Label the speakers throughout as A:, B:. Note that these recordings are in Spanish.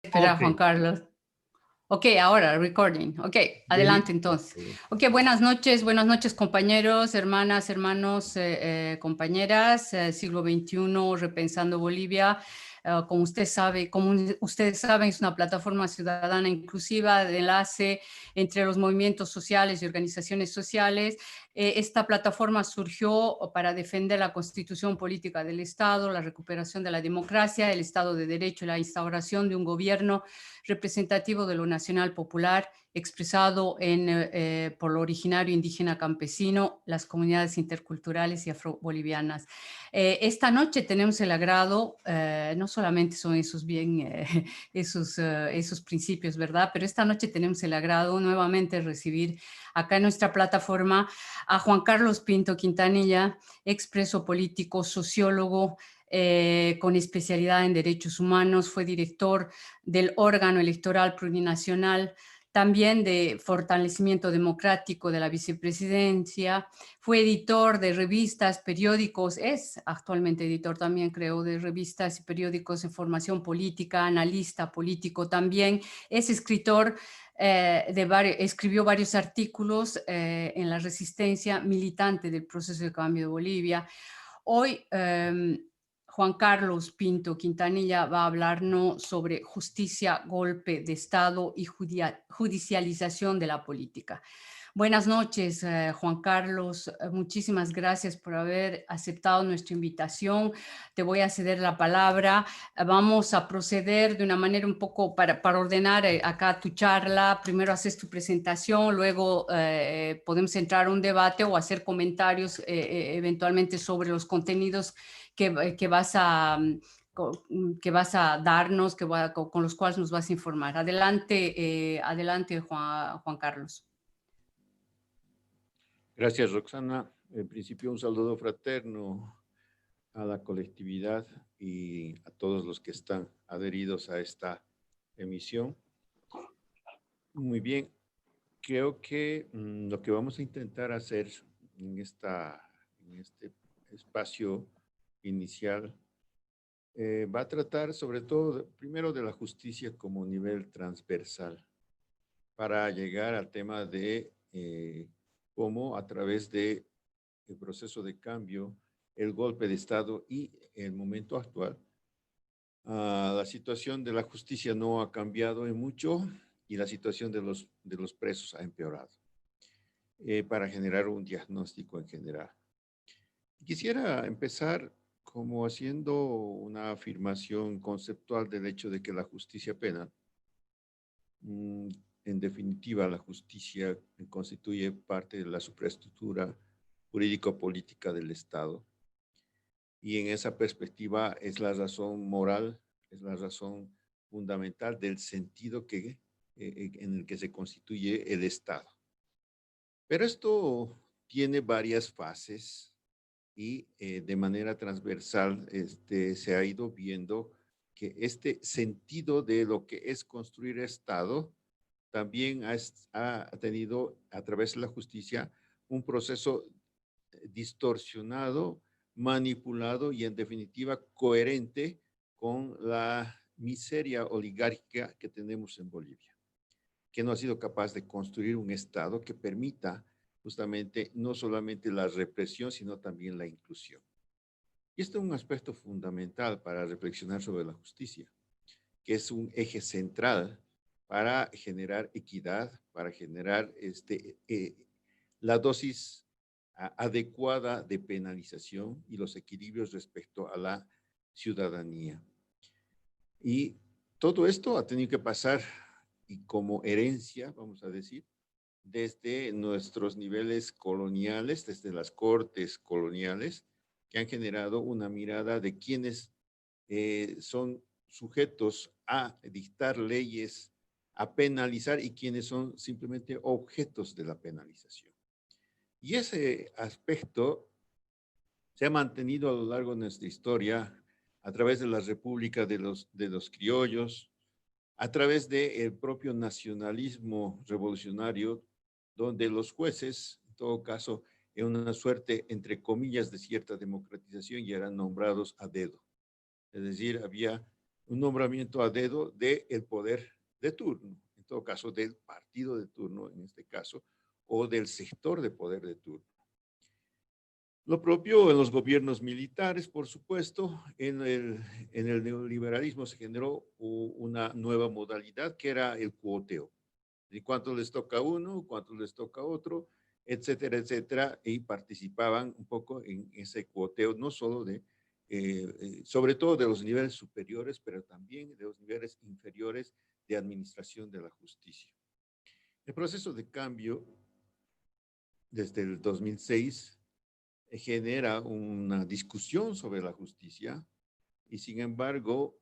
A: Espera,
B: Ok,
A: Juan Carlos. Ok, ahora, recording. Ok, adelante
B: listo.
A: entonces. Ok, buenas noches compañeros, hermanas, hermanos, compañeras, siglo XXI, Repensando Bolivia. Como ustedes saben, es una plataforma ciudadana inclusiva de enlace entre los movimientos sociales y organizaciones sociales. Esta plataforma surgió para defender la constitución política del Estado, la recuperación de la democracia, el Estado de Derecho y la instauración de un gobierno representativo de lo nacional popular, expresado por lo originario indígena campesino, las comunidades interculturales y afrobolivianas. Esta noche tenemos el agrado, no solamente son esos principios, ¿verdad? Pero esta noche tenemos el agrado nuevamente de recibir acá en nuestra plataforma a Juan Carlos Pinto Quintanilla, expreso político, sociólogo, con especialidad en derechos humanos, fue director del órgano electoral plurinacional, también de fortalecimiento democrático de la vicepresidencia, fue editor de revistas, periódicos, es actualmente editor también, creo, de revistas y periódicos de formación política, analista político también, es escritor escribió varios artículos en La Resistencia, militante del proceso de cambio de Bolivia. Hoy Juan Carlos Pinto Quintanilla va a hablarnos sobre justicia, golpe de Estado y judicialización de la política. Buenas noches, Juan Carlos. Muchísimas gracias por haber aceptado nuestra invitación. Te voy a ceder la palabra. Vamos a proceder de una manera un poco para ordenar acá tu charla. Primero haces tu presentación, luego podemos entrar a un debate o hacer comentarios eventualmente sobre los contenidos que vas a que vas a darnos, con los cuales nos vas a informar. Adelante, adelante Juan Carlos.
B: Gracias, Roxana. En principio, un saludo fraterno a la colectividad y a todos los que están adheridos a esta emisión. Muy bien, creo que lo que vamos a intentar hacer en este espacio inicial va a tratar sobre todo, primero, de la justicia como nivel transversal, para llegar al tema de cómo a través de el proceso de cambio, el golpe de Estado y el momento actual, la situación de la justicia no ha cambiado en mucho y la situación de los presos ha empeorado, para generar un diagnóstico en general. Quisiera empezar como haciendo una afirmación conceptual del hecho de que la justicia penal, en definitiva, la justicia constituye parte de la superestructura jurídico-política del Estado. Y en esa perspectiva es la razón moral, es la razón fundamental del sentido en el que se constituye el Estado. Pero esto tiene varias fases y de manera transversal se ha ido viendo que este sentido de lo que es construir Estado también ha tenido a través de la justicia un proceso distorsionado, manipulado y en definitiva coherente con la miseria oligárquica que tenemos en Bolivia, que no ha sido capaz de construir un Estado que permita justamente no solamente la represión, sino también la inclusión. Y este es un aspecto fundamental para reflexionar sobre la justicia, que es un eje central para generar equidad, para generar la dosis adecuada de penalización y los equilibrios respecto a la ciudadanía. Y todo esto ha tenido que pasar y como herencia, vamos a decir, desde nuestros niveles coloniales, desde las cortes coloniales, que han generado una mirada de quienes son sujetos a dictar leyes, a penalizar y quienes son simplemente objetos de la penalización. Y ese aspecto se ha mantenido a lo largo de nuestra historia a través de la República de los Criollos, a través del propio nacionalismo revolucionario, donde los jueces, en todo caso, en una suerte, entre comillas, de cierta democratización, ya eran nombrados a dedo. Es decir, había un nombramiento a dedo del poder de turno, en todo caso del partido de turno, en este caso, o del sector de poder de turno. Lo propio en los gobiernos militares, por supuesto, en el neoliberalismo se generó una nueva modalidad que era el cuoteo. ¿Y cuánto les toca a uno, cuánto les toca a otro, etcétera, etcétera? Y participaban un poco en ese cuoteo, no solo sobre todo de los niveles superiores, pero también de los niveles inferiores de administración de la justicia. El proceso de cambio desde el 2006 genera una discusión sobre la justicia y sin embargo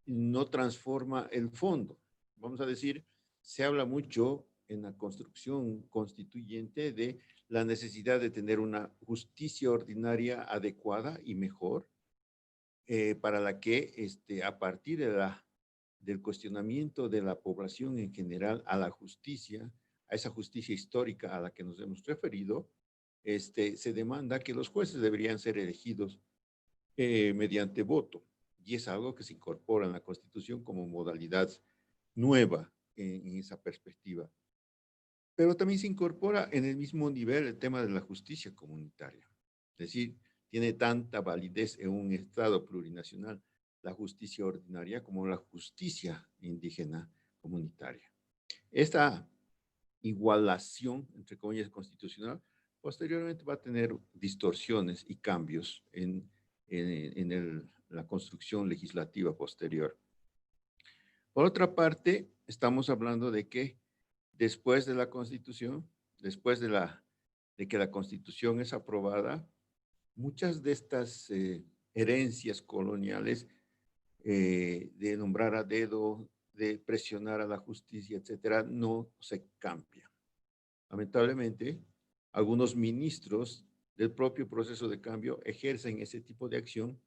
B: no transforma el fondo. Vamos a decir, se habla mucho en la construcción constituyente de la necesidad de tener una justicia ordinaria adecuada y mejor, para la que a partir del cuestionamiento de la población en general a la justicia, a esa justicia histórica a la que nos hemos referido, se demanda que los jueces deberían ser elegidos mediante voto. Y es algo que se incorpora en la Constitución como modalidad nueva en esa perspectiva. Pero también se incorpora en el mismo nivel el tema de la justicia comunitaria. Es decir, tiene tanta validez en un Estado plurinacional la justicia ordinaria como la justicia indígena comunitaria. Esta igualación, entre comillas, constitucional, posteriormente va a tener distorsiones y cambios en la construcción legislativa posterior. Por otra parte, estamos hablando de que después de la Constitución, después de que la Constitución es aprobada, muchas de estas herencias coloniales de nombrar a dedo, de presionar a la justicia, etcétera, no se cambian. Lamentablemente, algunos ministros del propio proceso de cambio ejercen ese tipo de acción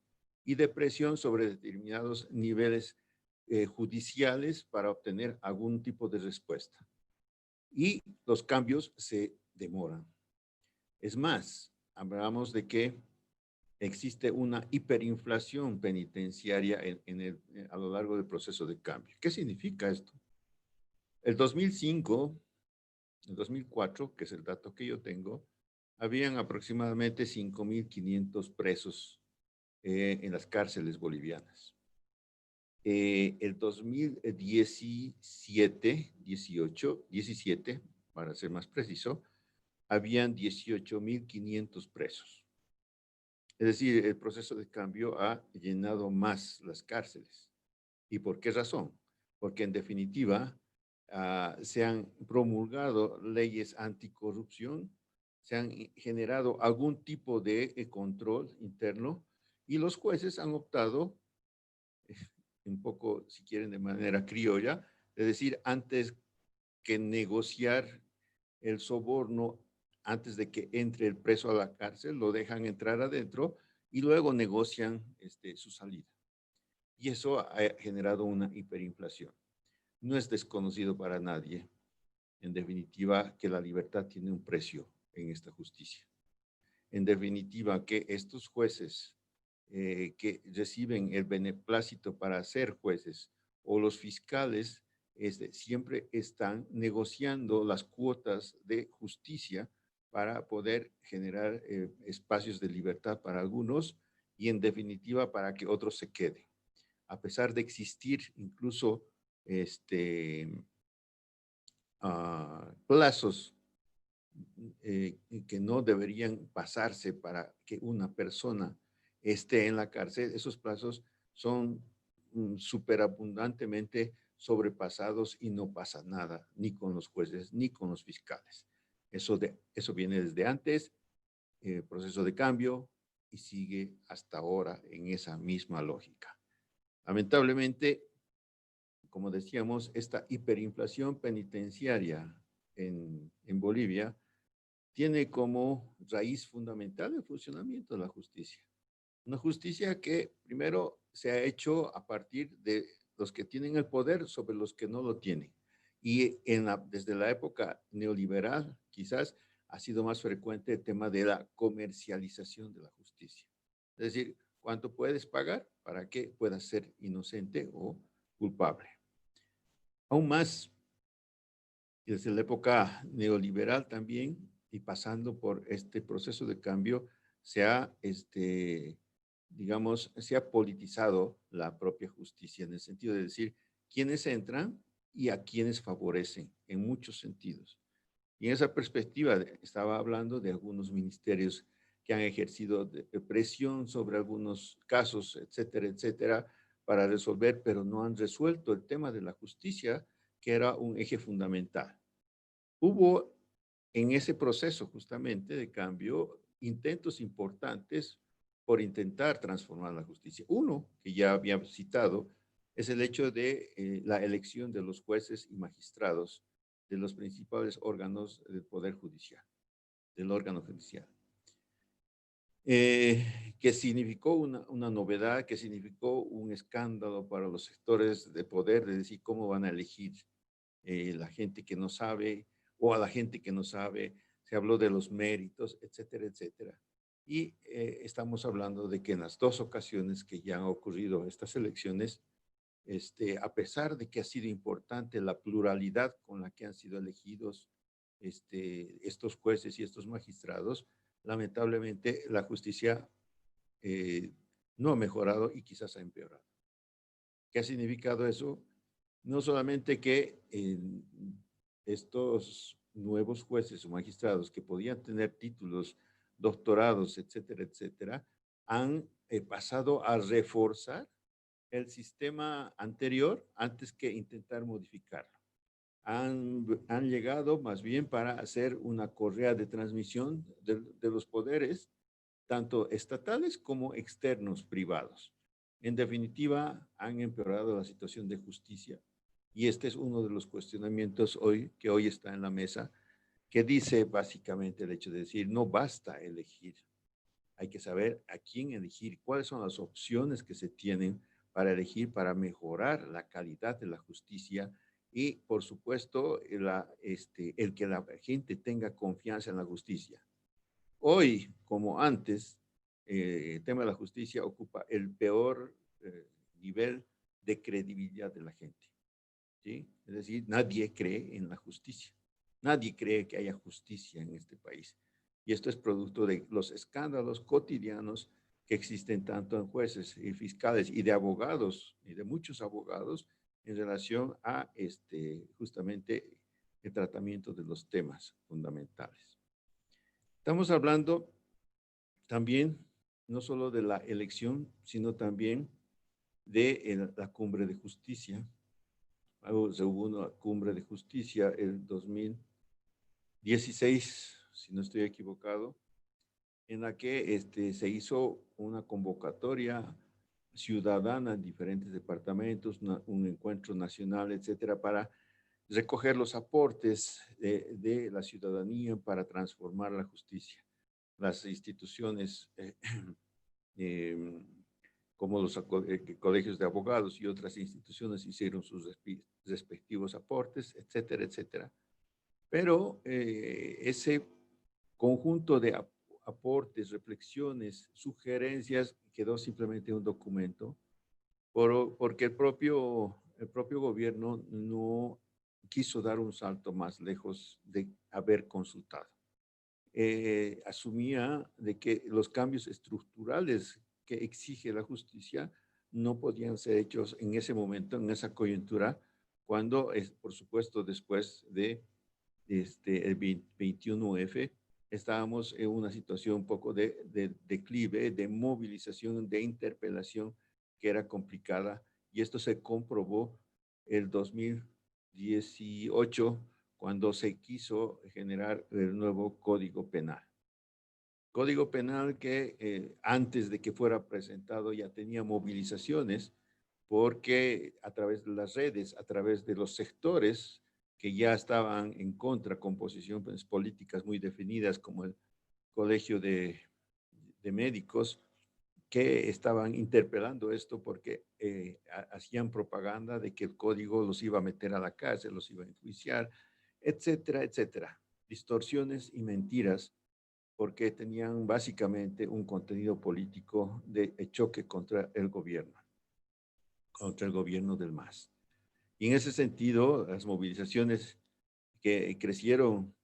B: y de presión sobre determinados niveles judiciales para obtener algún tipo de respuesta. Y los cambios se demoran. Es más, hablamos de que existe una hiperinflación penitenciaria a lo largo del proceso de cambio. ¿Qué significa esto? El 2005, el 2004, que es el dato que yo tengo, habían aproximadamente 5.500 presos en las cárceles bolivianas. El 2017, 17, para ser más preciso, habían 18.500 presos. Es decir, el proceso de cambio ha llenado más las cárceles. ¿Y por qué razón? Porque en definitiva se han promulgado leyes anticorrupción, se han generado algún tipo de control interno y los jueces han optado, un poco, si quieren, de manera criolla, de decir, antes que negociar el soborno, antes de que entre el preso a la cárcel, lo dejan entrar adentro y luego negocian su salida. Y eso ha generado una hiperinflación. No es desconocido para nadie, en definitiva, que la libertad tiene un precio en esta justicia. En definitiva, que estos jueces que reciben el beneplácito para ser jueces o los fiscales siempre están negociando las cuotas de justicia para poder generar espacios de libertad para algunos y en definitiva para que otros se queden. A pesar de existir incluso plazos que no deberían pasarse para que una persona esté en la cárcel, esos plazos son superabundantemente sobrepasados y no pasa nada, ni con los jueces, ni con los fiscales. Eso viene desde antes, proceso de cambio, y sigue hasta ahora en esa misma lógica. Lamentablemente, como decíamos, esta hiperinflación penitenciaria en Bolivia tiene como raíz fundamental el funcionamiento de la justicia. Una justicia que primero se ha hecho a partir de los que tienen el poder sobre los que no lo tienen. Y desde la época neoliberal, quizás ha sido más frecuente el tema de la comercialización de la justicia. Es decir, cuánto puedes pagar para que puedas ser inocente o culpable. Aún más, desde la época neoliberal también, y pasando por este proceso de cambio, se ha, digamos, se ha politizado la propia justicia en el sentido de decir quiénes entran y a quiénes favorecen en muchos sentidos. Y en esa perspectiva estaba hablando de algunos ministerios que han ejercido presión sobre algunos casos, etcétera, etcétera, para resolver, pero no han resuelto el tema de la justicia, que era un eje fundamental. Hubo en ese proceso justamente de cambio intentos importantes por intentar transformar la justicia. Uno, que ya había citado, es el hecho de la elección de los jueces y magistrados de los principales órganos del Poder Judicial, del órgano judicial. Que significó una novedad, que significó un escándalo para los sectores de poder, de decir cómo van a elegir la gente que no sabe o a la gente que no sabe. Se habló de los méritos, etcétera, etcétera. Y estamos hablando de que en las dos ocasiones que ya han ocurrido estas elecciones, a pesar de que ha sido importante la pluralidad con la que han sido elegidos estos jueces y estos magistrados, lamentablemente la justicia no ha mejorado y quizás ha empeorado. ¿Qué ha significado eso? No solamente que estos nuevos jueces o magistrados que podían tener títulos, doctorados, etcétera, etcétera, han pasado a reforzar el sistema anterior antes que intentar modificarlo. Han llegado más bien para hacer una correa de transmisión de los poderes, tanto estatales como externos privados. En definitiva, han empeorado la situación de justicia. Y este es uno de los cuestionamientos que hoy está en la mesa, que dice básicamente el hecho de decir, no basta elegir, hay que saber a quién elegir, cuáles son las opciones que se tienen para elegir, para mejorar la calidad de la justicia y, por supuesto, el que la gente tenga confianza en la justicia. Hoy, como antes, el tema de la justicia ocupa el peor nivel de credibilidad de la gente, ¿sí? Es decir, nadie cree en la justicia. Nadie cree que haya justicia en este país. Y esto es producto de los escándalos cotidianos que existen tanto en jueces y fiscales y de abogados, y de muchos abogados, en relación a justamente el tratamiento de los temas fundamentales. Estamos hablando también no solo de la elección, sino también de la cumbre de justicia. Se hubo una cumbre de justicia el 2016, si no estoy equivocado, en la que se hizo una convocatoria ciudadana en diferentes departamentos, un encuentro nacional, etcétera, para recoger los aportes de la ciudadanía para transformar la justicia. Las instituciones como los colegios de abogados y otras instituciones hicieron sus respectivos aportes, etcétera, etcétera. Pero ese conjunto de aportes, reflexiones, sugerencias quedó simplemente un documento porque el propio gobierno no quiso dar un salto más lejos de haber consultado. Asumía de que los cambios estructurales que exige la justicia no podían ser hechos en ese momento, en esa coyuntura, cuando, por supuesto, después de el 21F, estábamos en una situación un poco de declive, de movilización, de interpelación que era complicada, y esto se comprobó el 2018 cuando se quiso generar el nuevo Código Penal. Código Penal que antes de que fuera presentado ya tenía movilizaciones porque a través de las redes, a través de los sectores que ya estaban en contra con posiciones políticas muy definidas como el Colegio de Médicos, que estaban interpelando esto porque hacían propaganda de que el código los iba a meter a la cárcel, los iba a enjuiciar, etcétera, etcétera. Distorsiones y mentiras porque tenían básicamente un contenido político de choque contra el gobierno del MAS. Y en ese sentido, las movilizaciones que crecieron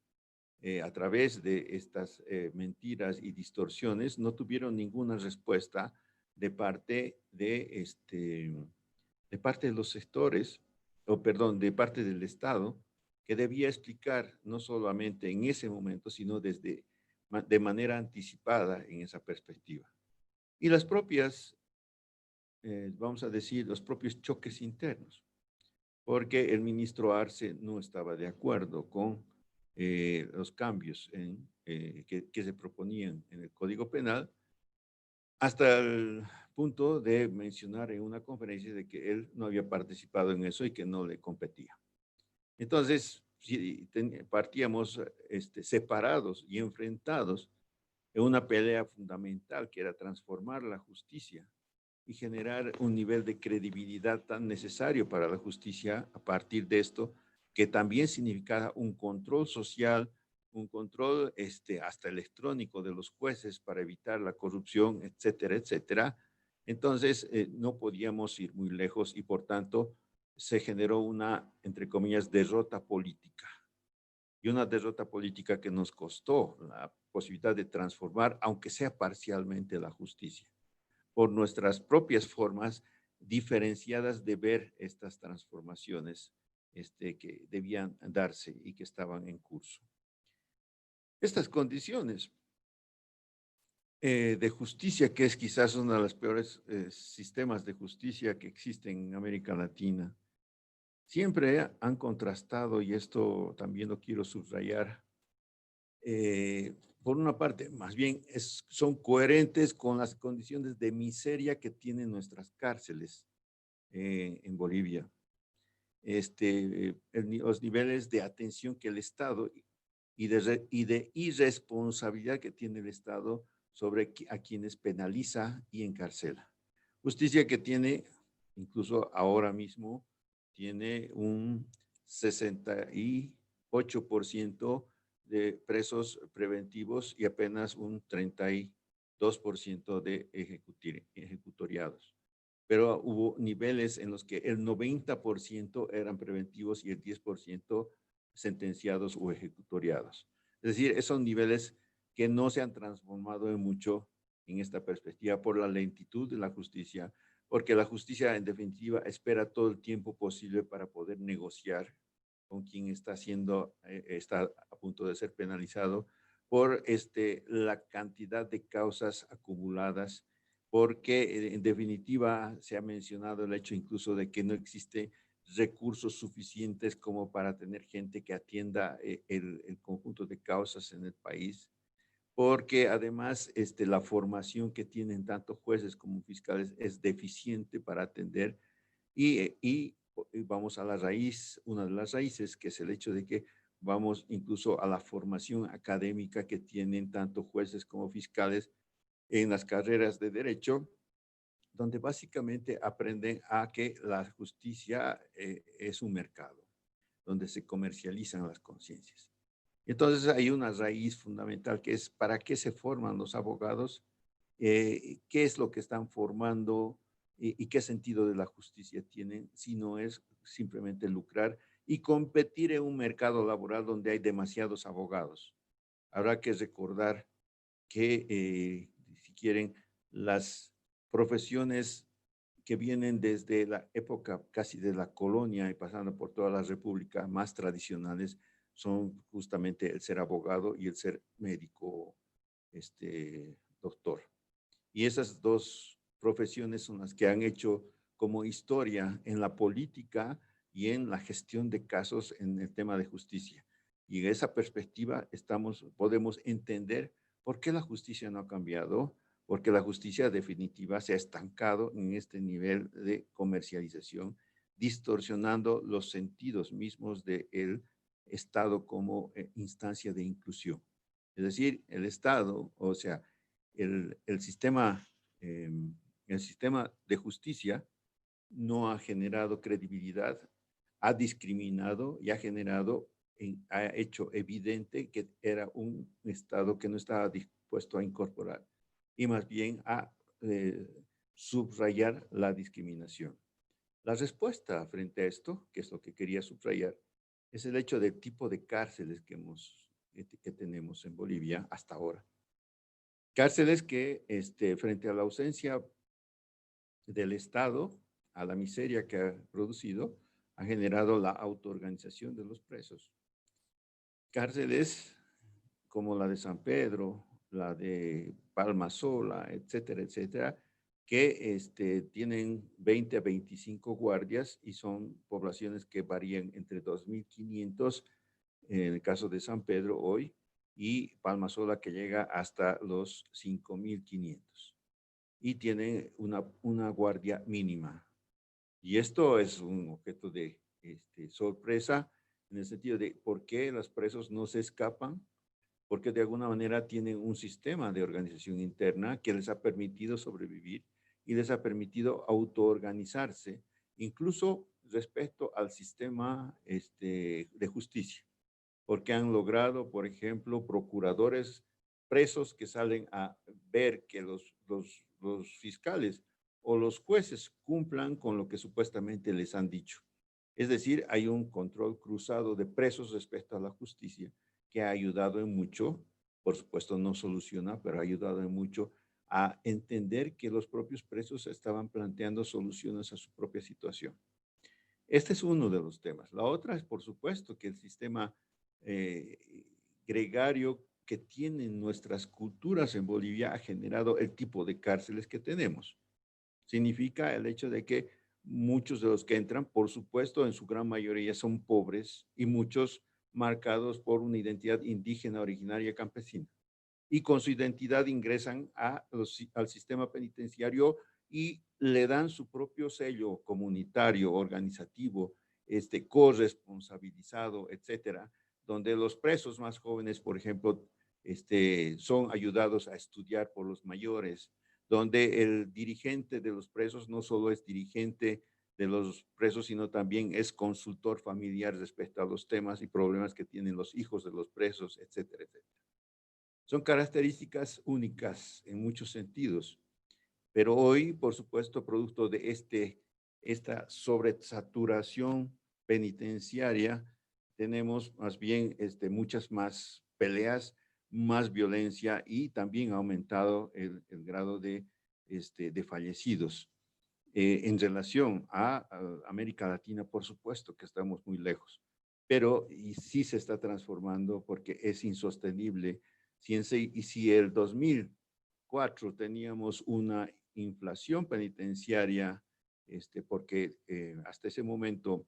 B: a través de estas mentiras y distorsiones no tuvieron ninguna respuesta de parte de parte de los sectores, o perdón, de parte del Estado, que debía explicar no solamente en ese momento, sino de manera anticipada en esa perspectiva. Y las propias, vamos a decir, los propios choques internos, porque el ministro Arce no estaba de acuerdo con los cambios que se proponían en el Código Penal, hasta el punto de mencionar en una conferencia de que él no había participado en eso y que no le competía. Entonces, si partíamos separados y enfrentados en una pelea fundamental que era transformar la justicia y generar un nivel de credibilidad tan necesario para la justicia a partir de esto, que también significaba un control social, un control hasta electrónico de los jueces para evitar la corrupción, etcétera, etcétera. Entonces, no podíamos ir muy lejos y por tanto se generó una, entre comillas, derrota política. Y una derrota política que nos costó la posibilidad de transformar, aunque sea parcialmente, la justicia, por nuestras propias formas diferenciadas de ver estas transformaciones que debían darse y que estaban en curso. Estas condiciones de justicia, que es quizás uno de los peores sistemas de justicia que existen en América Latina, siempre han contrastado, y esto también lo quiero subrayar, por una parte, más bien son coherentes con las condiciones de miseria que tienen nuestras cárceles en Bolivia. Los niveles de atención que el Estado y de irresponsabilidad que tiene el Estado sobre a quienes penaliza y encarcela. Justicia que tiene, incluso ahora mismo, tiene un 68% de presos preventivos y apenas un 32% de ejecutoriados. Pero hubo niveles en los que el 90% eran preventivos y el 10% sentenciados o ejecutoriados. Es decir, esos niveles que no se han transformado en mucho en esta perspectiva por la lentitud de la justicia, porque la justicia en definitiva espera todo el tiempo posible para poder negociar con quien está a punto de ser penalizado por la cantidad de causas acumuladas, porque en definitiva se ha mencionado el hecho incluso de que no existe recursos suficientes como para tener gente que atienda el conjunto de causas en el país, porque además la formación que tienen tanto jueces como fiscales es deficiente para atender y vamos a la raíz, una de las raíces, que es el hecho de que vamos incluso a la formación académica que tienen tanto jueces como fiscales en las carreras de derecho, donde básicamente aprenden a que la justicia es un mercado, donde se comercializan las conciencias. Entonces hay una raíz fundamental que es para qué se forman los abogados, qué es lo que están formando y qué sentido de la justicia tienen, si no es simplemente lucrar y competir en un mercado laboral donde hay demasiados abogados. Habrá que recordar que, si quieren, las profesiones que vienen desde la época casi de la colonia y pasando por toda la república más tradicionales son justamente el ser abogado y el ser médico, doctor. Y esas dos profesiones son las que han hecho como historia en la política y en la gestión de casos en el tema de justicia. Y en esa perspectiva podemos entender por qué la justicia no ha cambiado, porque la justicia definitiva se ha estancado en este nivel de comercialización, distorsionando los sentidos mismos del Estado como instancia de inclusión. Es decir, el Estado, o sea, el sistema, el sistema de justicia no ha generado credibilidad, ha discriminado y ha generado ha hecho evidente que era un Estado que no estaba dispuesto a incorporar y más bien a subrayar la discriminación. La respuesta frente a esto, que es lo que quería subrayar, es el hecho del tipo de cárceles que tenemos en Bolivia hasta ahora. Cárceles que, frente a la ausencia del Estado, a la miseria que ha producido, ha generado la autoorganización de los presos. Cárceles como la de San Pedro, la de Palma Sola, etcétera, etcétera, que tienen 20 a 25 guardias y son poblaciones que varían entre 2.500 en el caso de San Pedro hoy y Palma Sola que llega hasta los 5.500 y tienen una guardia mínima. Y esto es un objeto de sorpresa en el sentido de por qué los presos no se escapan, porque de alguna manera tienen un sistema de organización interna que les ha permitido sobrevivir y les ha permitido autoorganizarse, incluso respecto al sistema de justicia, porque han logrado, por ejemplo, procuradores presos que salen a ver que los fiscales o los jueces cumplan con lo que supuestamente les han dicho. Es decir, hay un control cruzado de presos respecto a la justicia que ha ayudado en mucho, por supuesto no soluciona, pero ha ayudado en mucho a entender que los propios presos estaban planteando soluciones a su propia situación. Este es uno de los temas. La otra es, por supuesto, que el sistema eh, gregario que tienen nuestras culturas en Bolivia ha generado el tipo de cárceles que tenemos. Significa el hecho de que muchos de los que entran, por supuesto, en su gran mayoría son pobres y muchos marcados por una identidad indígena originaria campesina. Y con su identidad ingresan al sistema penitenciario y le dan su propio sello comunitario, organizativo, corresponsabilizado, etcétera, donde los presos más jóvenes, por ejemplo, son ayudados a estudiar por los mayores, donde el dirigente de los presos no solo es dirigente de los presos, sino también es consultor familiar respecto a los temas y problemas que tienen los hijos de los presos, etcétera, etcétera. Son características únicas en muchos sentidos, pero hoy, por supuesto, producto de esta sobresaturación penitenciaria, tenemos más bien muchas más peleas, más violencia y también ha aumentado el grado de fallecidos. En relación a América Latina, por supuesto que estamos muy lejos, pero y sí se está transformando porque es insostenible. Si el 2004 teníamos una inflación penitenciaria, porque hasta ese momento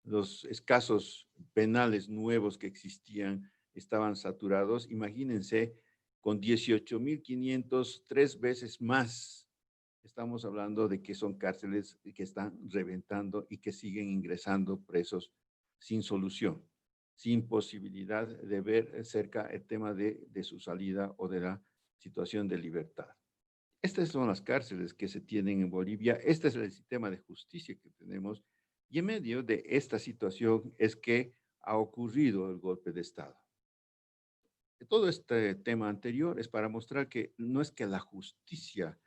B: los escasos penales nuevos que existían estaban saturados, imagínense con 18.500, 3 veces más. Estamos hablando de que son cárceles que están reventando y que siguen ingresando presos sin solución, sin posibilidad de ver cerca el tema de su salida o de la situación de libertad. Estas son las cárceles que se tienen en Bolivia. Este es el sistema de justicia que tenemos. Y en medio de esta situación es que ha ocurrido el golpe de Estado. Todo este tema anterior es para mostrar que no es que la justicia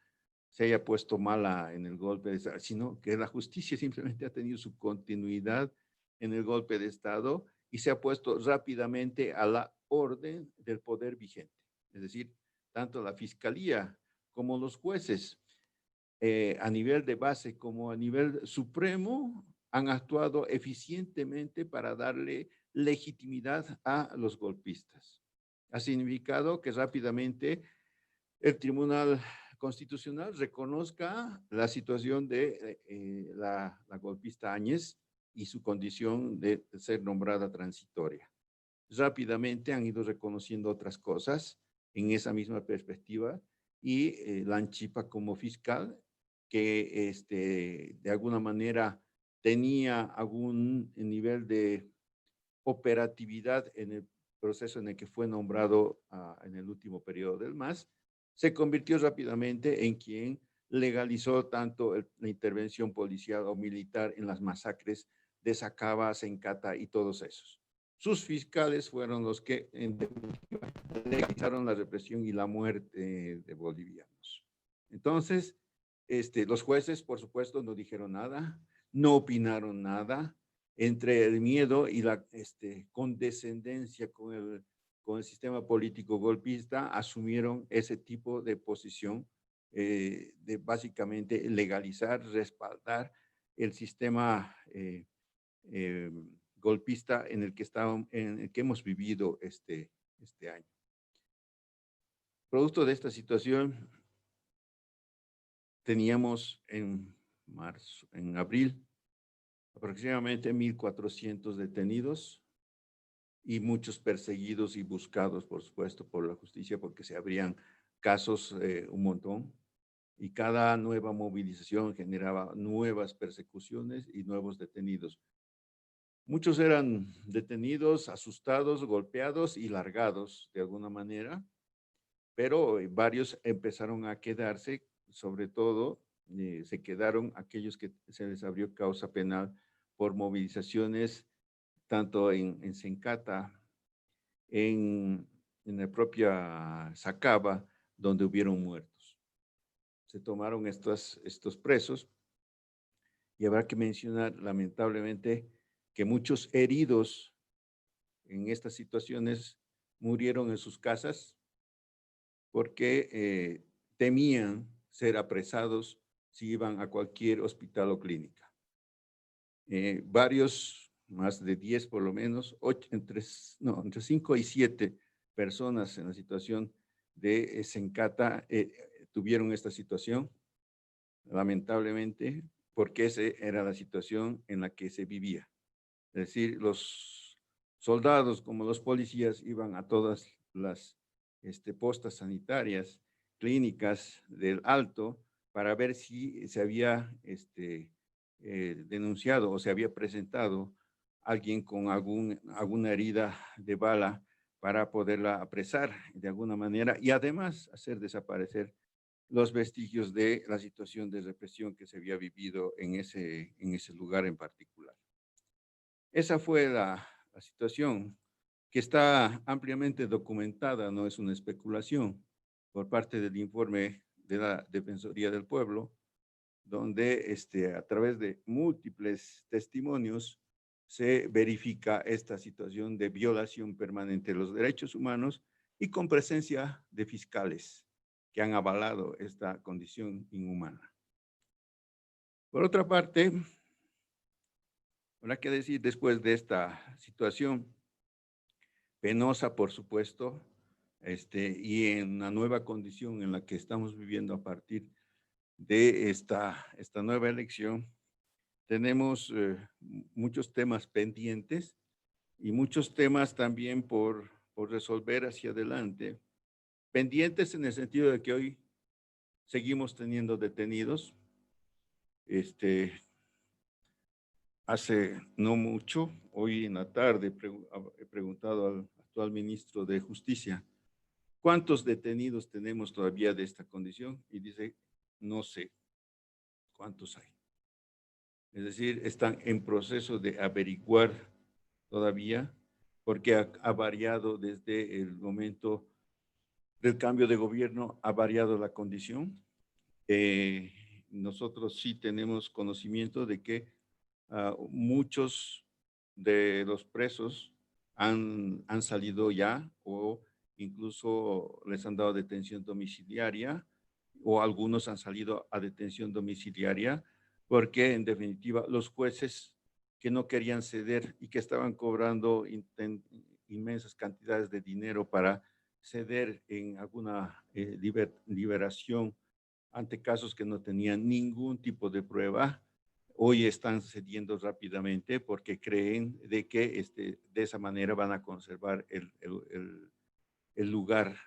B: se haya puesto mala en el golpe de Estado, sino que la justicia simplemente ha tenido su continuidad en el golpe de Estado y se ha puesto rápidamente a la orden del poder vigente. Es decir, tanto la fiscalía como los jueces a nivel de base como a nivel supremo han actuado eficientemente para darle legitimidad a los golpistas. Ha significado que rápidamente el Tribunal Constitucional reconozca la situación de la golpista Áñez y su condición de ser nombrada transitoria. Rápidamente han ido reconociendo otras cosas en esa misma perspectiva y la Anchipa como fiscal que de alguna manera tenía algún nivel de operatividad en el proceso en el que fue nombrado en el último periodo del MAS, se convirtió rápidamente en quien legalizó tanto la intervención policial o militar en las masacres de Sacaba, Sencata y todos esos. sus fiscales fueron los que en definitiva legalizaron la represión y la muerte de bolivianos. Entonces, los jueces, por supuesto, no dijeron nada, no opinaron nada. Entre el miedo y la condescendencia con el sistema político golpista, asumieron ese tipo de posición de básicamente legalizar, respaldar el sistema golpista en el que hemos vivido este año. Producto de esta situación, teníamos en abril, aproximadamente 1,400 detenidos y muchos perseguidos y buscados, por supuesto, por la justicia, porque se abrían casos un montón. Y cada nueva movilización generaba nuevas persecuciones y nuevos detenidos. Muchos eran detenidos, asustados, golpeados y largados de alguna manera, pero varios empezaron a quedarse, sobre todo se quedaron aquellos que se les abrió causa penal por movilizaciones tanto en Sencata, en la propia Sacaba, donde hubieron muertos. Se tomaron estos presos y habrá que mencionar lamentablemente que muchos heridos en estas situaciones murieron en sus casas porque temían ser apresados si iban a cualquier hospital o clínica. Varios, más de 10 por lo menos, entre 5 y 7 personas en la situación de Sencata tuvieron esta situación, lamentablemente, porque esa era la situación en la que se vivía. Es decir, los soldados como los policías iban a todas las postas sanitarias, clínicas del Alto, para ver si se había denunciado o se había presentado alguien con alguna herida de bala para poderla apresar de alguna manera y además hacer desaparecer los vestigios de la situación de represión que se había vivido en ese lugar en particular. Esa fue la situación que está ampliamente documentada, no es una especulación, por parte del informe de la Defensoría del Pueblo, donde a través de múltiples testimonios se verifica esta situación de violación permanente de los derechos humanos y con presencia de fiscales que han avalado esta condición inhumana. Por otra parte, habrá que decir, después de esta situación penosa, por supuesto, y en una nueva condición en la que estamos viviendo a partir de esta nueva elección, tenemos muchos temas pendientes y muchos temas también por resolver hacia adelante. Pendientes en el sentido de que hoy seguimos teniendo detenidos. Hace no mucho, hoy en la tarde, he preguntado al actual ministro de Justicia, ¿cuántos detenidos tenemos todavía de esta condición? Y dice, no sé cuántos hay. Es decir, están en proceso de averiguar todavía, porque ha variado desde el momento del cambio de gobierno, ha variado la condición. Nosotros sí tenemos conocimiento de que muchos de los presos han salido ya o incluso les han dado detención domiciliaria o algunos han salido a detención domiciliaria porque en definitiva los jueces que no querían ceder y que estaban cobrando inmensas cantidades de dinero para ceder en alguna liberación ante casos que no tenían ningún tipo de prueba, hoy están cediendo rápidamente porque creen de que de esa manera van a conservar el lugar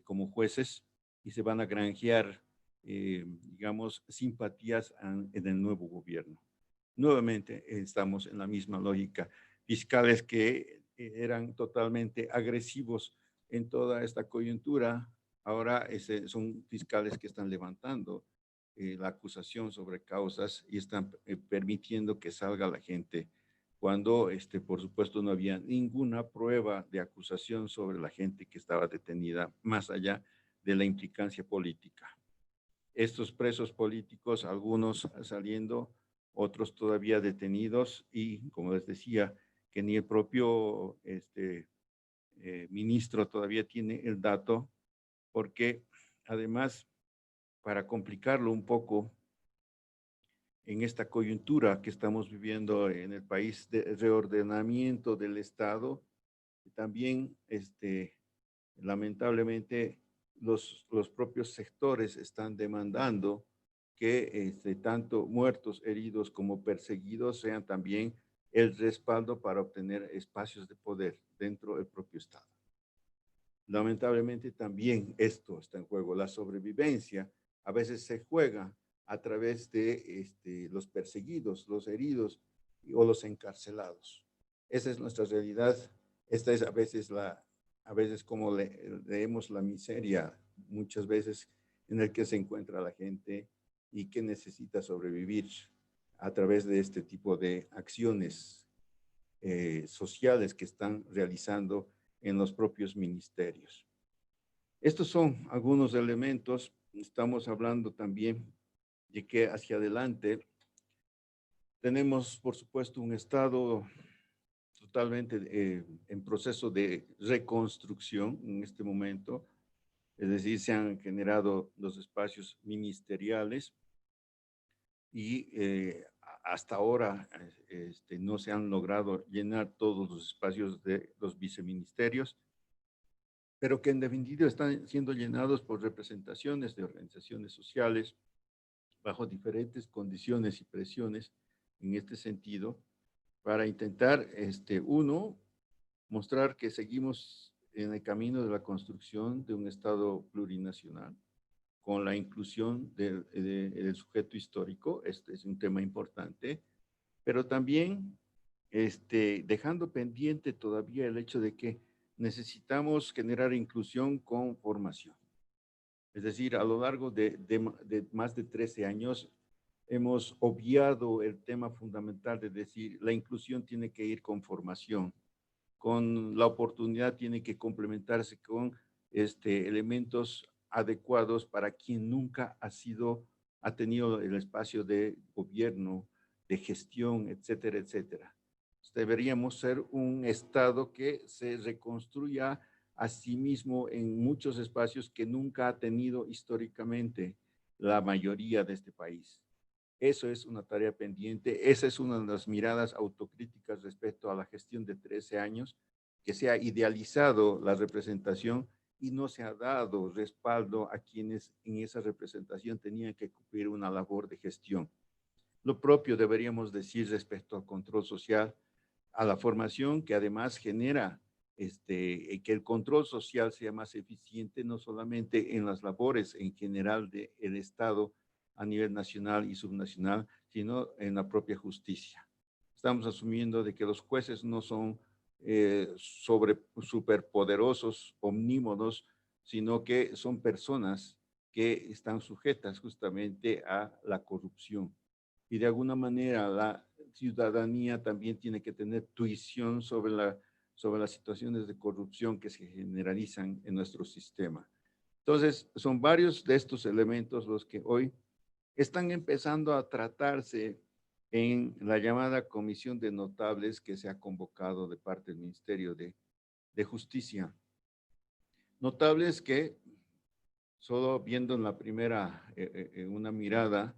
B: como jueces y se van a granjear, digamos, simpatías en el nuevo gobierno. Nuevamente estamos en la misma lógica. Fiscales que eran totalmente agresivos en toda esta coyuntura, ahora son fiscales que están levantando la acusación sobre causas y están permitiendo que salga la gente cuando, por supuesto, no había ninguna prueba de acusación sobre la gente que estaba detenida, más allá de la implicancia política. Estos presos políticos, algunos saliendo, otros todavía detenidos y, como les decía, que ni el propio ministro todavía tiene el dato, porque además, para complicarlo un poco, en esta coyuntura que estamos viviendo en el país de reordenamiento del Estado, también lamentablemente los propios sectores están demandando que tanto muertos, heridos como perseguidos sean también el respaldo para obtener espacios de poder dentro del propio Estado. Lamentablemente también esto está en juego. La sobrevivencia a veces se juega a través de los perseguidos, los heridos o los encarcelados. Esa es nuestra realidad. Esta es a veces como leemos la miseria, muchas veces en el que se encuentra la gente y que necesita sobrevivir a través de este tipo de acciones sociales que están realizando en los propios ministerios. Estos son algunos elementos. Estamos hablando también de que hacia adelante tenemos, por supuesto, un Estado totalmente en proceso de reconstrucción en este momento. Es decir, se han generado los espacios ministeriales y hasta ahora no se han logrado llenar todos los espacios de los viceministerios, pero que en definitiva están siendo llenados por representaciones de organizaciones sociales bajo diferentes condiciones y presiones en este sentido, para intentar, uno, mostrar que seguimos en el camino de la construcción de un Estado plurinacional, con la inclusión del sujeto histórico. Este es un tema importante, pero también dejando pendiente todavía el hecho de que necesitamos generar inclusión con formación. Es decir, a lo largo de más de 13 años hemos obviado el tema fundamental de decir la inclusión tiene que ir con formación, con la oportunidad tiene que complementarse con elementos adecuados para quien nunca ha tenido el espacio de gobierno, de gestión, etcétera, etcétera. Deberíamos ser un Estado que se reconstruya a sí mismo en muchos espacios que nunca ha tenido históricamente la mayoría de este país. Eso es una tarea pendiente. Esa es una de las miradas autocríticas respecto a la gestión de 13 años, que se ha idealizado la representación y no se ha dado respaldo a quienes en esa representación tenían que cumplir una labor de gestión. Lo propio deberíamos decir respecto al control social, a la formación, que además genera que el control social sea más eficiente, no solamente en las labores en general del Estado a nivel nacional y subnacional, sino en la propia justicia. Estamos asumiendo de que los jueces no son superpoderosos, omnímodos, sino que son personas que están sujetas justamente a la corrupción. Y de alguna manera la ciudadanía también tiene que tener tuición sobre las situaciones de corrupción que se generalizan en nuestro sistema. Entonces, son varios de estos elementos los que hoy están empezando a tratarse en la llamada Comisión de Notables que se ha convocado de parte del Ministerio de Justicia. Notables que, solo viendo en la primera, en una mirada,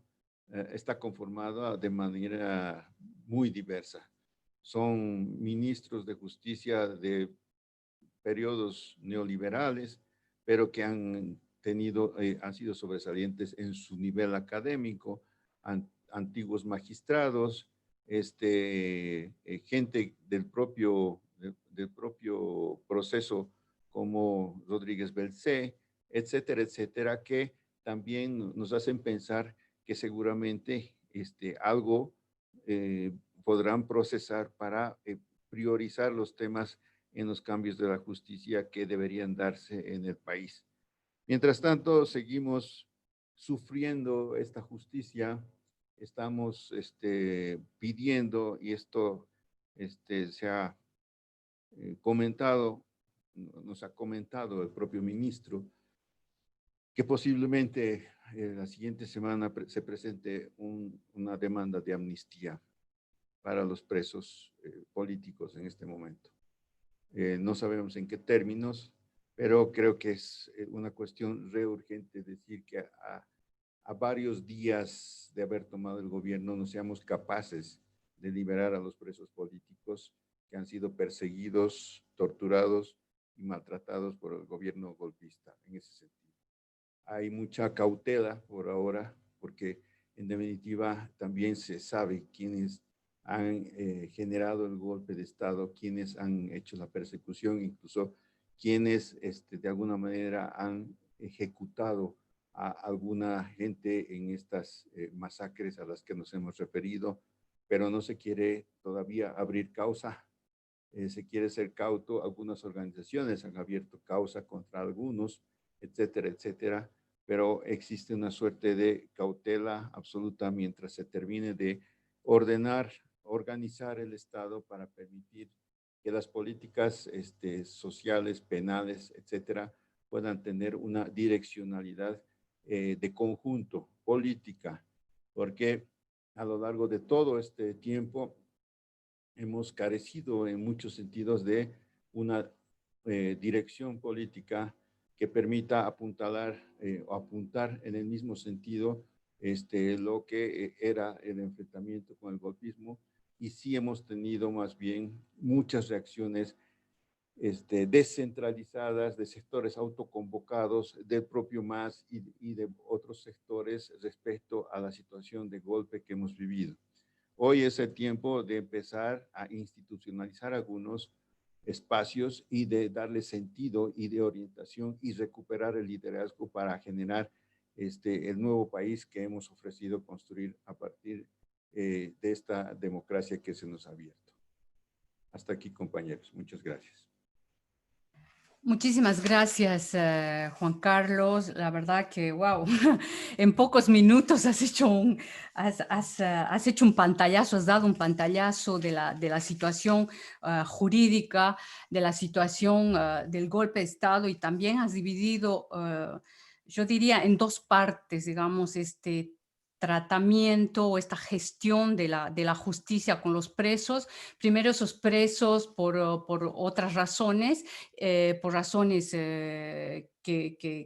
B: está conformada de manera muy diversa. Son ministros de justicia de periodos neoliberales, pero que han sido sobresalientes en su nivel académico, antiguos magistrados, gente del propio proceso como Rodríguez Belcé, etcétera, etcétera, que también nos hacen pensar que seguramente algo podrán procesar para priorizar los temas en los cambios de la justicia que deberían darse en el país. Mientras tanto, seguimos sufriendo esta justicia, estamos pidiendo, y esto se ha comentado, nos ha comentado el propio ministro, que posiblemente la siguiente semana se presente una demanda de amnistía para los presos políticos en este momento. No sabemos en qué términos, pero creo que es una cuestión re urgente decir que a varios días de haber tomado el gobierno no seamos capaces de liberar a los presos políticos que han sido perseguidos, torturados y maltratados por el gobierno golpista en ese sentido. Hay mucha cautela por ahora porque en definitiva también se sabe quiénes han generado el golpe de Estado, quienes han hecho la persecución, incluso quienes de alguna manera han ejecutado a alguna gente en estas masacres a las que nos hemos referido, pero no se quiere todavía abrir causa, se quiere ser cauto, algunas organizaciones han abierto causa contra algunos, etcétera, etcétera, pero existe una suerte de cautela absoluta mientras se termine de organizar el Estado para permitir que las políticas sociales, penales, etcétera, puedan tener una direccionalidad de conjunto, política, porque a lo largo de todo este tiempo hemos carecido en muchos sentidos de una dirección política que permita apuntalar o apuntar en el mismo sentido lo que era el enfrentamiento con el golpismo, y sí hemos tenido más bien muchas reacciones descentralizadas de sectores autoconvocados del propio MAS y de otros sectores respecto a la situación de golpe que hemos vivido. Hoy es el tiempo de empezar a institucionalizar algunos espacios y de darle sentido y de orientación y recuperar el liderazgo para generar el nuevo país que hemos ofrecido construir a partir de esta democracia que se nos ha abierto. Hasta aquí, compañeros. Muchas gracias.
A: Muchísimas gracias, Juan Carlos. La verdad que, wow, en pocos minutos has hecho has hecho un pantallazo, has dado un pantallazo de la situación jurídica, de la situación del golpe de Estado, y también has dividido, yo diría, en dos partes, digamos, este tratamiento o esta gestión de la justicia con los presos. Primero, esos presos por otras razones, por razones que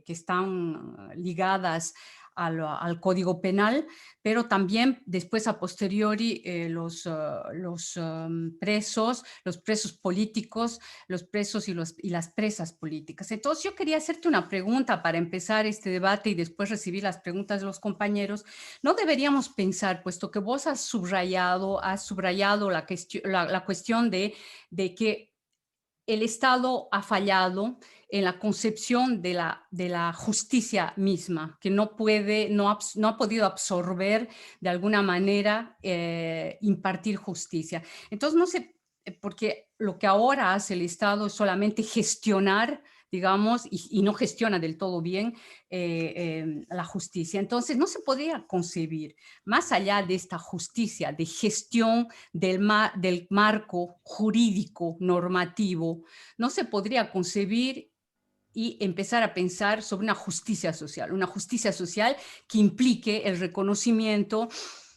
A: están ligadas al Código Penal, pero también después a posteriori los presos políticos, los presos y las presas políticas. Entonces yo quería hacerte una pregunta para empezar este debate y después recibir las preguntas de los compañeros. ¿No deberíamos pensar, puesto que vos has subrayado la cuestión de que el Estado ha fallado en la concepción de la justicia misma, que no ha podido absorber de alguna manera impartir justicia? Entonces, no sé, porque lo que ahora hace el Estado es solamente gestionar, digamos, y no gestiona del todo bien la justicia. Entonces, no se podría concebir, más allá de esta justicia, de gestión del marco jurídico normativo, no se podría concebir y empezar a pensar sobre una justicia social que implique el reconocimiento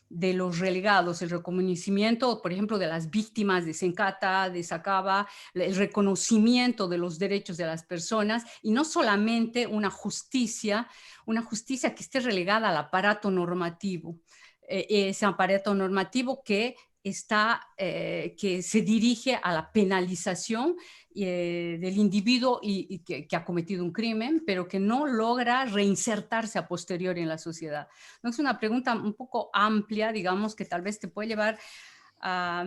A: de los relegados, el reconocimiento, por ejemplo, de las víctimas de Sencata, de Sacaba, el reconocimiento de los derechos de las personas, y no solamente una justicia que esté relegada al aparato normativo, ese aparato normativo que se dirige a la penalización del individuo que ha cometido un crimen, pero que no logra reinsertarse a posteriori en la sociedad. ¿No? Es una pregunta un poco amplia, digamos, que tal vez te puede llevar a,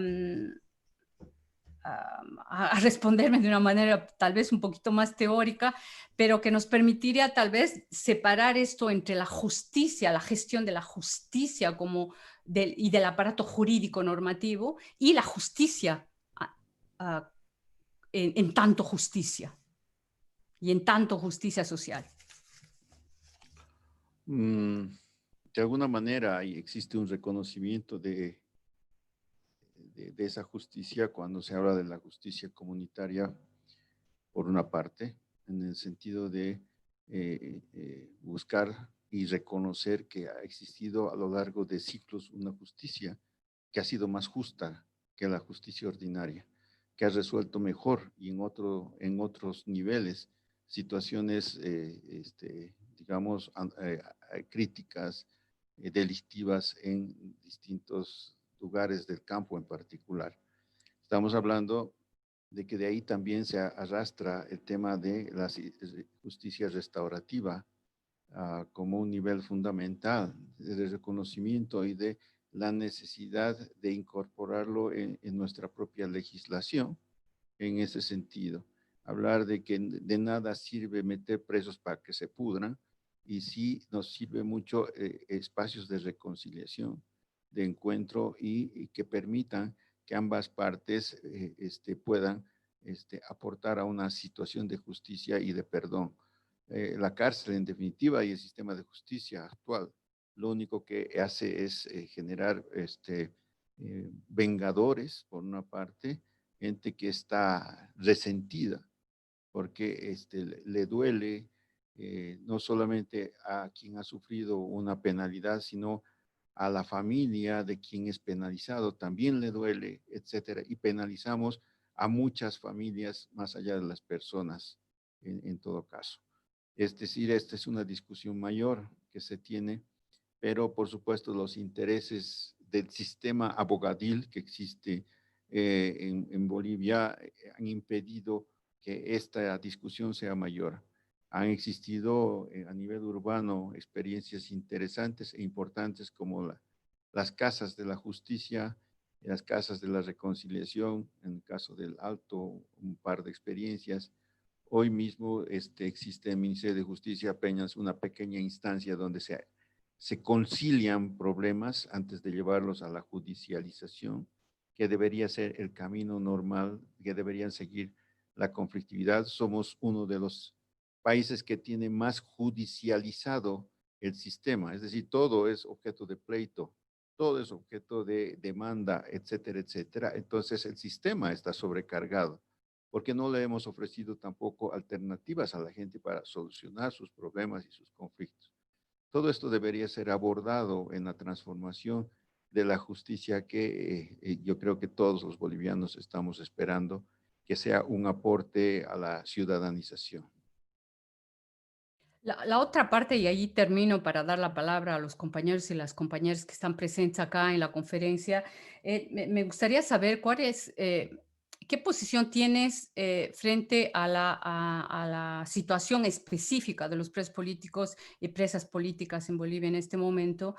A: a responderme de una manera tal vez un poquito más teórica, pero que nos permitiría tal vez separar esto entre la justicia, la gestión de la justicia y del aparato jurídico normativo, y la justicia en tanto justicia y en tanto justicia social.
B: De alguna manera existe un reconocimiento de esa justicia cuando se habla de la justicia comunitaria, por una parte, en el sentido de buscar y reconocer que ha existido a lo largo de ciclos una justicia que ha sido más justa que la justicia ordinaria, que ha resuelto mejor y en otros niveles situaciones, digamos, críticas, delictivas en distintos lugares del campo en particular. Estamos hablando de que de ahí también se arrastra el tema de la justicia restaurativa como un nivel fundamental de reconocimiento y de la necesidad de incorporarlo en nuestra propia legislación en ese sentido. Hablar de que de nada sirve meter presos para que se pudran y sí nos sirve mucho espacios de reconciliación, de encuentro y que permitan que ambas partes puedan aportar a una situación de justicia y de perdón. La cárcel, en definitiva, y el sistema de justicia actual, lo único que hace es generar vengadores, por una parte, gente que está resentida, porque le duele no solamente a quien ha sufrido una penalidad, sino a la familia de quien es penalizado, también le duele, etcétera. Y penalizamos a muchas familias más allá de las personas, en todo caso. Es decir, esta es una discusión mayor que se tiene, pero por supuesto los intereses del sistema abogadil que existe en Bolivia han impedido que esta discusión sea mayor. Han existido a nivel urbano experiencias interesantes e importantes como las casas de la justicia, las casas de la reconciliación, en el caso del Alto, un par de experiencias. Hoy mismo existe en el Ministerio de Justicia apenas una pequeña instancia donde se concilian problemas antes de llevarlos a la judicialización, que debería ser el camino normal, que deberían seguir la conflictividad. Somos uno de los países que tiene más judicializado el sistema, es decir, todo es objeto de pleito, todo es objeto de demanda, etcétera, etcétera. Entonces el sistema está sobrecargado porque no le hemos ofrecido tampoco alternativas a la gente para solucionar sus problemas y sus conflictos. Todo esto debería ser abordado en la transformación de la justicia que yo creo que todos los bolivianos estamos esperando que sea un aporte a la ciudadanización.
A: La otra parte, y ahí termino para dar la palabra a los compañeros y las compañeras que están presentes acá en la conferencia, me gustaría saber qué posición tienes frente a a la situación específica de los presos políticos y presas políticas en Bolivia en este momento.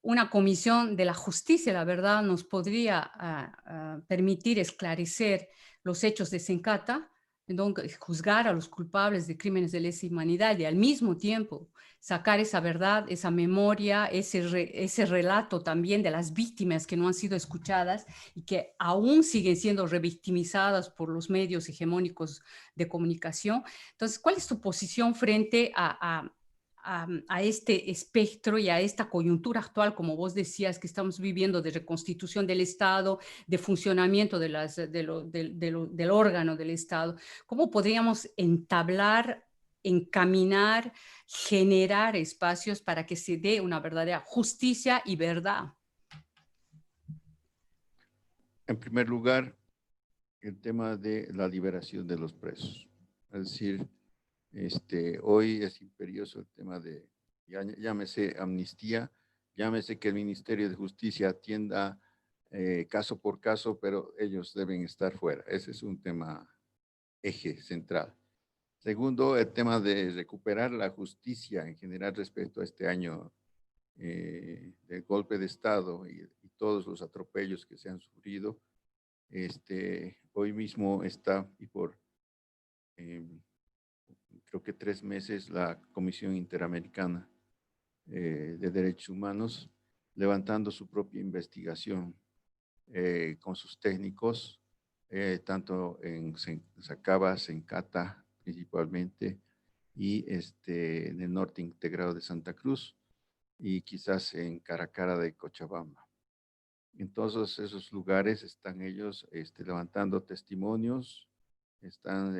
A: Una comisión de la justicia, la verdad, nos podría permitir esclarecer los hechos de Sencata, donde juzgar a los culpables de crímenes de lesa humanidad y al mismo tiempo sacar esa verdad, esa memoria, ese relato también de las víctimas que no han sido escuchadas y que aún siguen siendo revictimizadas por los medios hegemónicos de comunicación. Entonces, ¿cuál es tu posición frente a este espectro y a esta coyuntura actual, como vos decías, que estamos viviendo de reconstitución del Estado, de funcionamiento del órgano del Estado? ¿Cómo podríamos entablar, encaminar, generar espacios para que se dé una verdadera justicia y verdad?
B: En primer lugar, el tema de la liberación de los presos. Es decir, hoy es imperioso el tema de, llámese amnistía, llámese que el Ministerio de Justicia atienda caso por caso, pero ellos deben estar fuera. Ese es un tema eje central. Segundo, el tema de recuperar la justicia en general respecto a este año del golpe de Estado y todos los atropellos que se han sufrido. Hoy mismo está, y por eh, creo que 3 meses, la Comisión Interamericana de Derechos Humanos levantando su propia investigación con sus técnicos, tanto en Sacaba, Sencata principalmente, y en el norte integrado de Santa Cruz, y quizás en Caracara de Cochabamba. En todos esos lugares están ellos levantando testimonios, están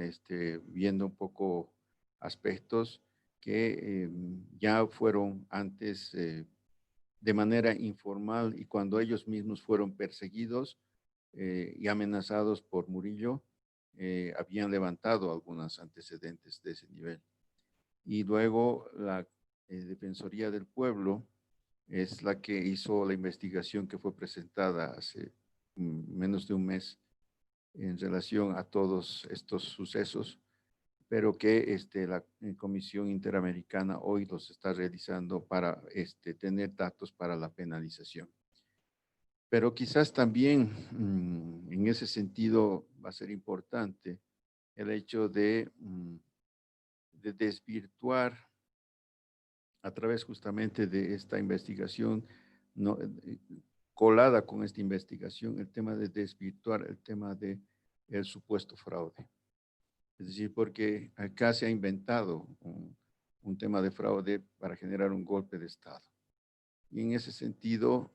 B: viendo un poco aspectos que ya fueron antes de manera informal, y cuando ellos mismos fueron perseguidos y amenazados por Murillo, habían levantado algunos antecedentes de ese nivel. Y luego la Defensoría del Pueblo es la que hizo la investigación que fue presentada hace menos de un mes en relación a todos estos sucesos, pero que la Comisión Interamericana hoy los está realizando para tener datos para la penalización. Pero quizás también en ese sentido va a ser importante el hecho de desvirtuar a través justamente de esta investigación, no, colada con esta investigación, el tema de desvirtuar el tema de el supuesto fraude. Es decir, porque acá se ha inventado un tema de fraude para generar un golpe de Estado. Y en ese sentido,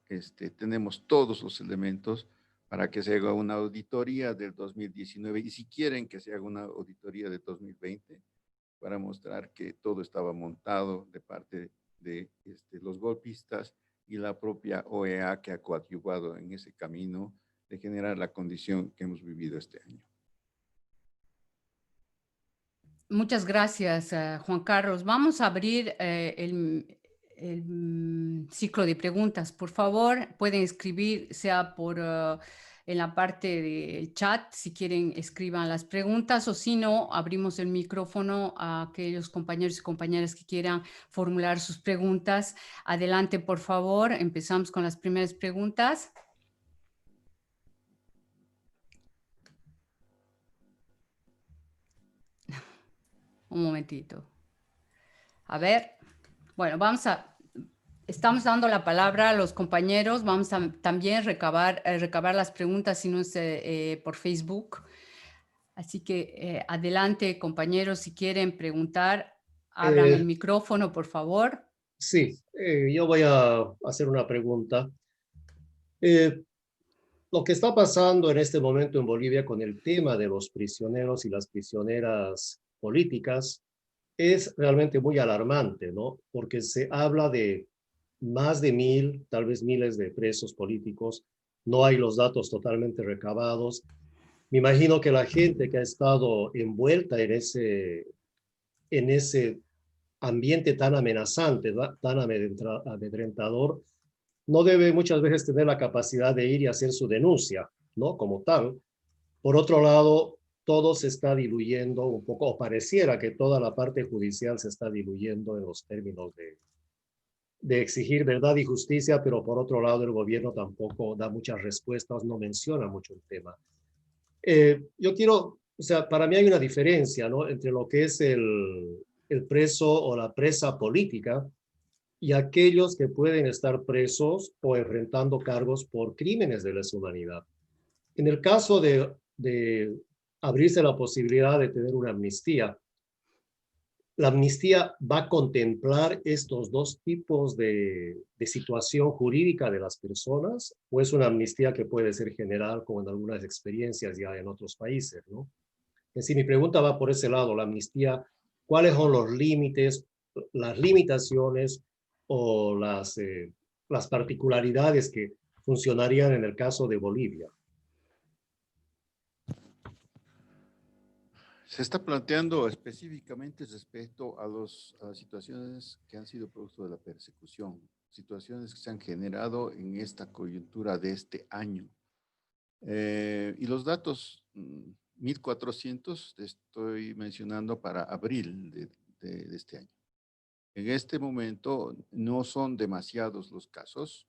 B: tenemos todos los elementos para que se haga una auditoría del 2019 y si quieren que se haga una auditoría del 2020 para mostrar que todo estaba montado de parte de los golpistas y la propia OEA que ha coadyuvado en ese camino de generar la condición que hemos vivido este año.
A: Muchas gracias, Juan Carlos. Vamos a abrir ciclo de preguntas. Por favor, pueden escribir, sea por en la parte del chat, si quieren escriban las preguntas, o si no, abrimos el micrófono a aquellos compañeros y compañeras que quieran formular sus preguntas. Adelante, por favor. Empezamos con las primeras preguntas. Un momentito. A ver, bueno, estamos dando la palabra a los compañeros. Vamos a también recabar las preguntas, si no es por Facebook. Así que adelante, compañeros, si quieren preguntar, abran el micrófono, por favor.
C: Sí, yo voy a hacer una pregunta. Lo que está pasando en este momento en Bolivia con el tema de los prisioneros y las prisioneras políticas es realmente muy alarmante, ¿no? Porque se habla de más de 1.000, tal vez miles de presos políticos. No hay los datos totalmente recabados. Me imagino que la gente que ha estado envuelta en ese ambiente tan amenazante, tan amedrentador, no debe muchas veces tener la capacidad de ir y hacer su denuncia, ¿no? Como tal. Por otro lado, todo se está diluyendo un poco, o pareciera que toda la parte judicial se está diluyendo en los términos de exigir verdad y justicia, pero por otro lado el gobierno tampoco da muchas respuestas, no menciona mucho el tema. Yo quiero, o sea, para mí hay una diferencia, ¿no? Entre lo que es el preso o la presa política y aquellos que pueden estar presos o enfrentando cargos por crímenes de lesa humanidad. En el caso de abrirse la posibilidad de tener una amnistía, ¿la amnistía va a contemplar estos dos tipos de situación jurídica de las personas? ¿O es una amnistía que puede ser general, como en algunas experiencias ya en otros países, ¿no? Es decir, mi pregunta va por ese lado, la amnistía, ¿cuáles son los límites, las limitaciones o las particularidades que funcionarían en el caso de Bolivia?
B: Se está planteando específicamente respecto a las situaciones que han sido producto de la persecución, situaciones que se han generado en esta coyuntura de este año. Y los datos, 1.400, estoy mencionando para abril de este año. En este momento no son demasiados los casos,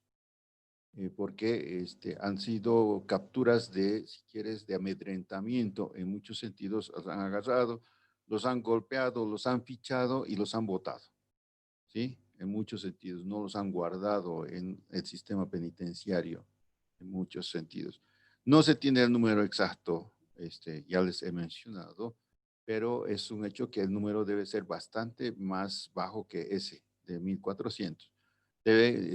B: porque han sido capturas de, si quieres, de amedrentamiento. En muchos sentidos los han agarrado, los han golpeado, los han fichado y los han botado, ¿sí? En muchos sentidos, no los han guardado en el sistema penitenciario, en muchos sentidos. No se tiene el número exacto, ya les he mencionado, pero es un hecho que el número debe ser bastante más bajo que ese, de 1.400. Debe,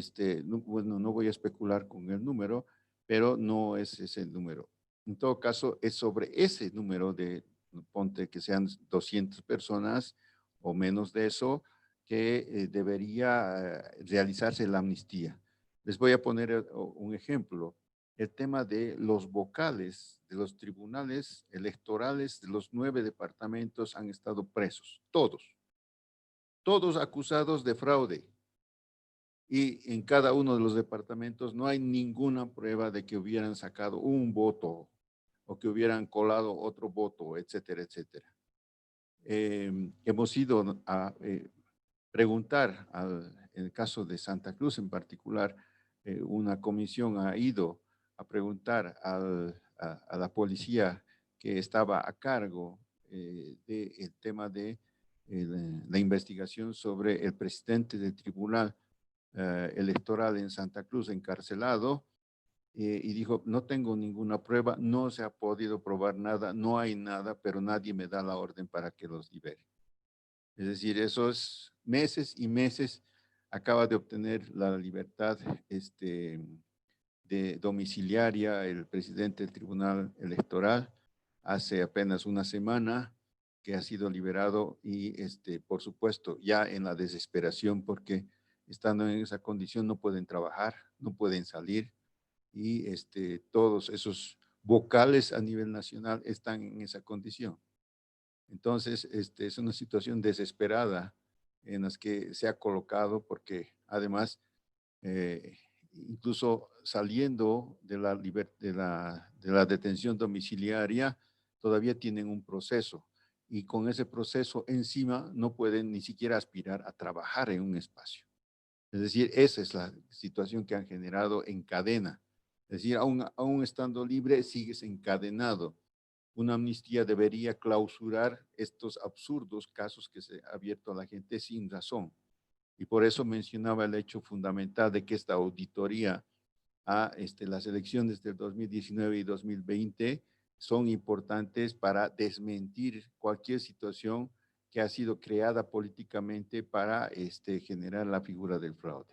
B: bueno, no voy a especular con el número, pero no es ese el número. En todo caso, es sobre ese número de, ponte que sean 200 personas o menos de eso, que debería realizarse la amnistía. Les voy a poner un ejemplo. El tema de los vocales de los tribunales electorales de los 9 departamentos han estado presos, todos acusados de fraude. Y en cada uno de los departamentos no hay ninguna prueba de que hubieran sacado un voto o que hubieran colado otro voto, etcétera, etcétera. Hemos ido a preguntar, en el caso de Santa Cruz en particular, una comisión ha ido a preguntar a la policía que estaba a cargo del tema de la investigación sobre el presidente del tribunal electoral en Santa Cruz encarcelado, y dijo, no tengo ninguna prueba, no se ha podido probar nada, no hay nada, pero nadie me da la orden para que los libere. Es decir, esos meses y meses acaba de obtener la libertad de domiciliaria el presidente del Tribunal Electoral hace apenas una semana que ha sido liberado y por supuesto ya en la desesperación porque estando en esa condición no pueden trabajar, no pueden salir y todos esos vocales a nivel nacional están en esa condición. Entonces, es una situación desesperada en la que se ha colocado porque además, incluso saliendo de la detención domiciliaria, todavía tienen un proceso y con ese proceso encima no pueden ni siquiera aspirar a trabajar en un espacio. Es decir, esa es la situación que han generado en cadena. Es decir, aún estando libre, sigues encadenado. Una amnistía debería clausurar estos absurdos casos que se ha abierto a la gente sin razón. Y por eso mencionaba el hecho fundamental de que esta auditoría a las elecciones del 2019 y 2020 son importantes para desmentir cualquier situación que ha sido creada políticamente para generar la figura del fraude.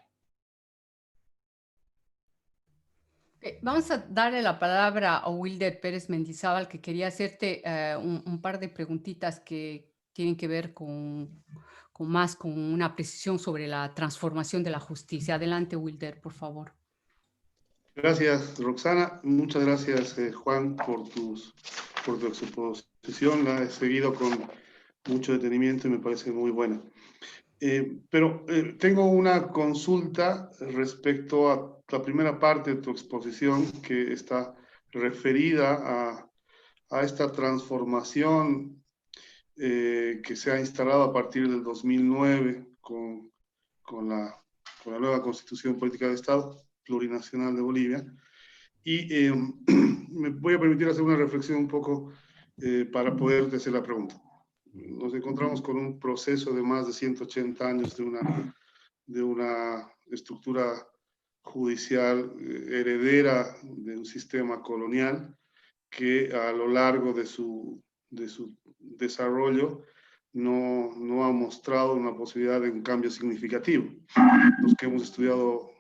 A: Vamos a darle la palabra a Wilder Pérez Mendizábal, que quería hacerte un par de preguntitas que tienen que ver con una precisión sobre la transformación de la justicia. Adelante, Wilder, por favor.
D: Gracias, Roxana. Muchas gracias, Juan, por tu exposición. La he seguido con mucho detenimiento y me parece muy buena. Pero tengo una consulta respecto a la primera parte de tu exposición que está referida a esta transformación que se ha instalado a partir del 2009 con la nueva Constitución Política de Estado Plurinacional de Bolivia. Y me voy a permitir hacer una reflexión un poco para poder hacer la pregunta. Nos encontramos con un proceso de más de 180 años de una estructura judicial heredera de un sistema colonial que a lo largo de su desarrollo no ha mostrado una posibilidad de un cambio significativo. Los que hemos estudiado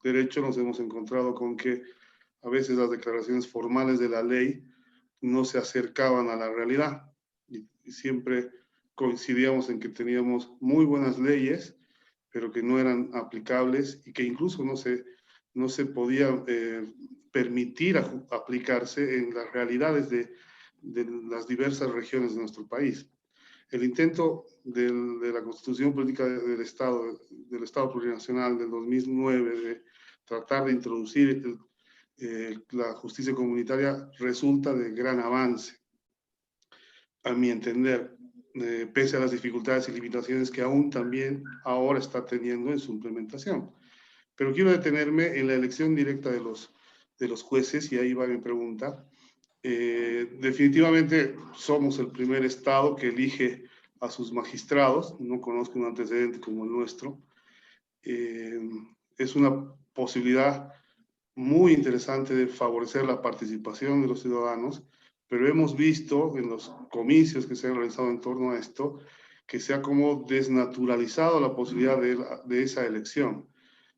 D: Derecho nos hemos encontrado con que a veces las declaraciones formales de la ley no se acercaban a la realidad y siempre coincidíamos en que teníamos muy buenas leyes, pero que no eran aplicables y que incluso no se podía permitir aplicarse en las realidades de las diversas regiones de nuestro país. El intento de la Constitución Política del Estado Plurinacional del 2009 de tratar de introducir la justicia comunitaria resulta de gran avance, a mi entender, pese a las dificultades y limitaciones que aún también ahora está teniendo en su implementación. Pero quiero detenerme en la elección directa de los jueces, y ahí va mi pregunta. Definitivamente somos el primer estado que elige a sus magistrados, no conozco un antecedente como el nuestro. Es una posibilidad muy interesante de favorecer la participación de los ciudadanos, pero hemos visto en los comicios que se han realizado en torno a esto, que se ha como desnaturalizado la posibilidad de esa elección.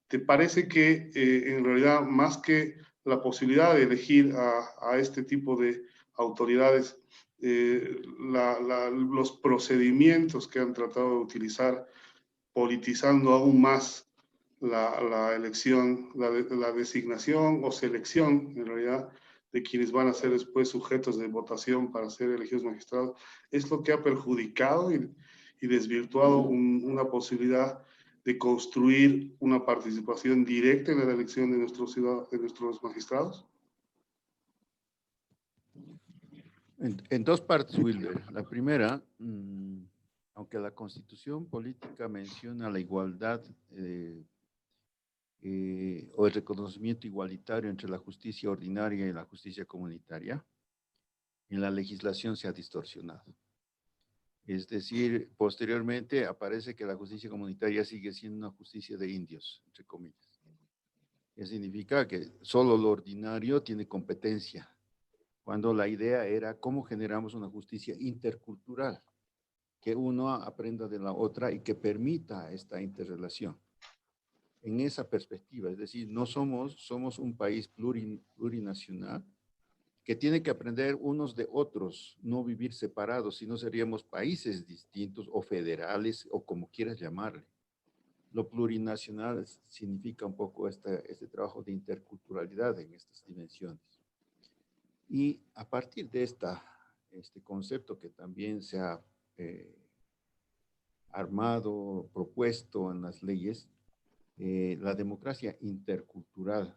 D: ¿Te parece que en realidad más que la posibilidad de elegir a este tipo de autoridades, los procedimientos que han tratado de utilizar, politizando aún más la elección, la designación o selección, en realidad, de quienes van a ser después sujetos de votación para ser elegidos magistrados, es lo que ha perjudicado y desvirtuado una posibilidad de construir una participación directa en la elección de nuestros magistrados?
B: En dos partes, Wilber. La primera, aunque la Constitución política menciona la igualdad o el reconocimiento igualitario entre la justicia ordinaria y la justicia comunitaria, en la legislación se ha distorsionado. Es decir, posteriormente aparece que la justicia comunitaria sigue siendo una justicia de indios, entre comillas. Eso significa que solo lo ordinario tiene competencia, cuando la idea era cómo generamos una justicia intercultural, que uno aprenda de la otra y que permita esta interrelación. En esa perspectiva, es decir, no somos un país plurinacional que tiene que aprender unos de otros, no vivir separados, sino seríamos países distintos o federales o como quieras llamarle. Lo plurinacional significa un poco este trabajo de interculturalidad en estas dimensiones. Y a partir de este concepto que también se ha armado, propuesto en las leyes, la democracia intercultural,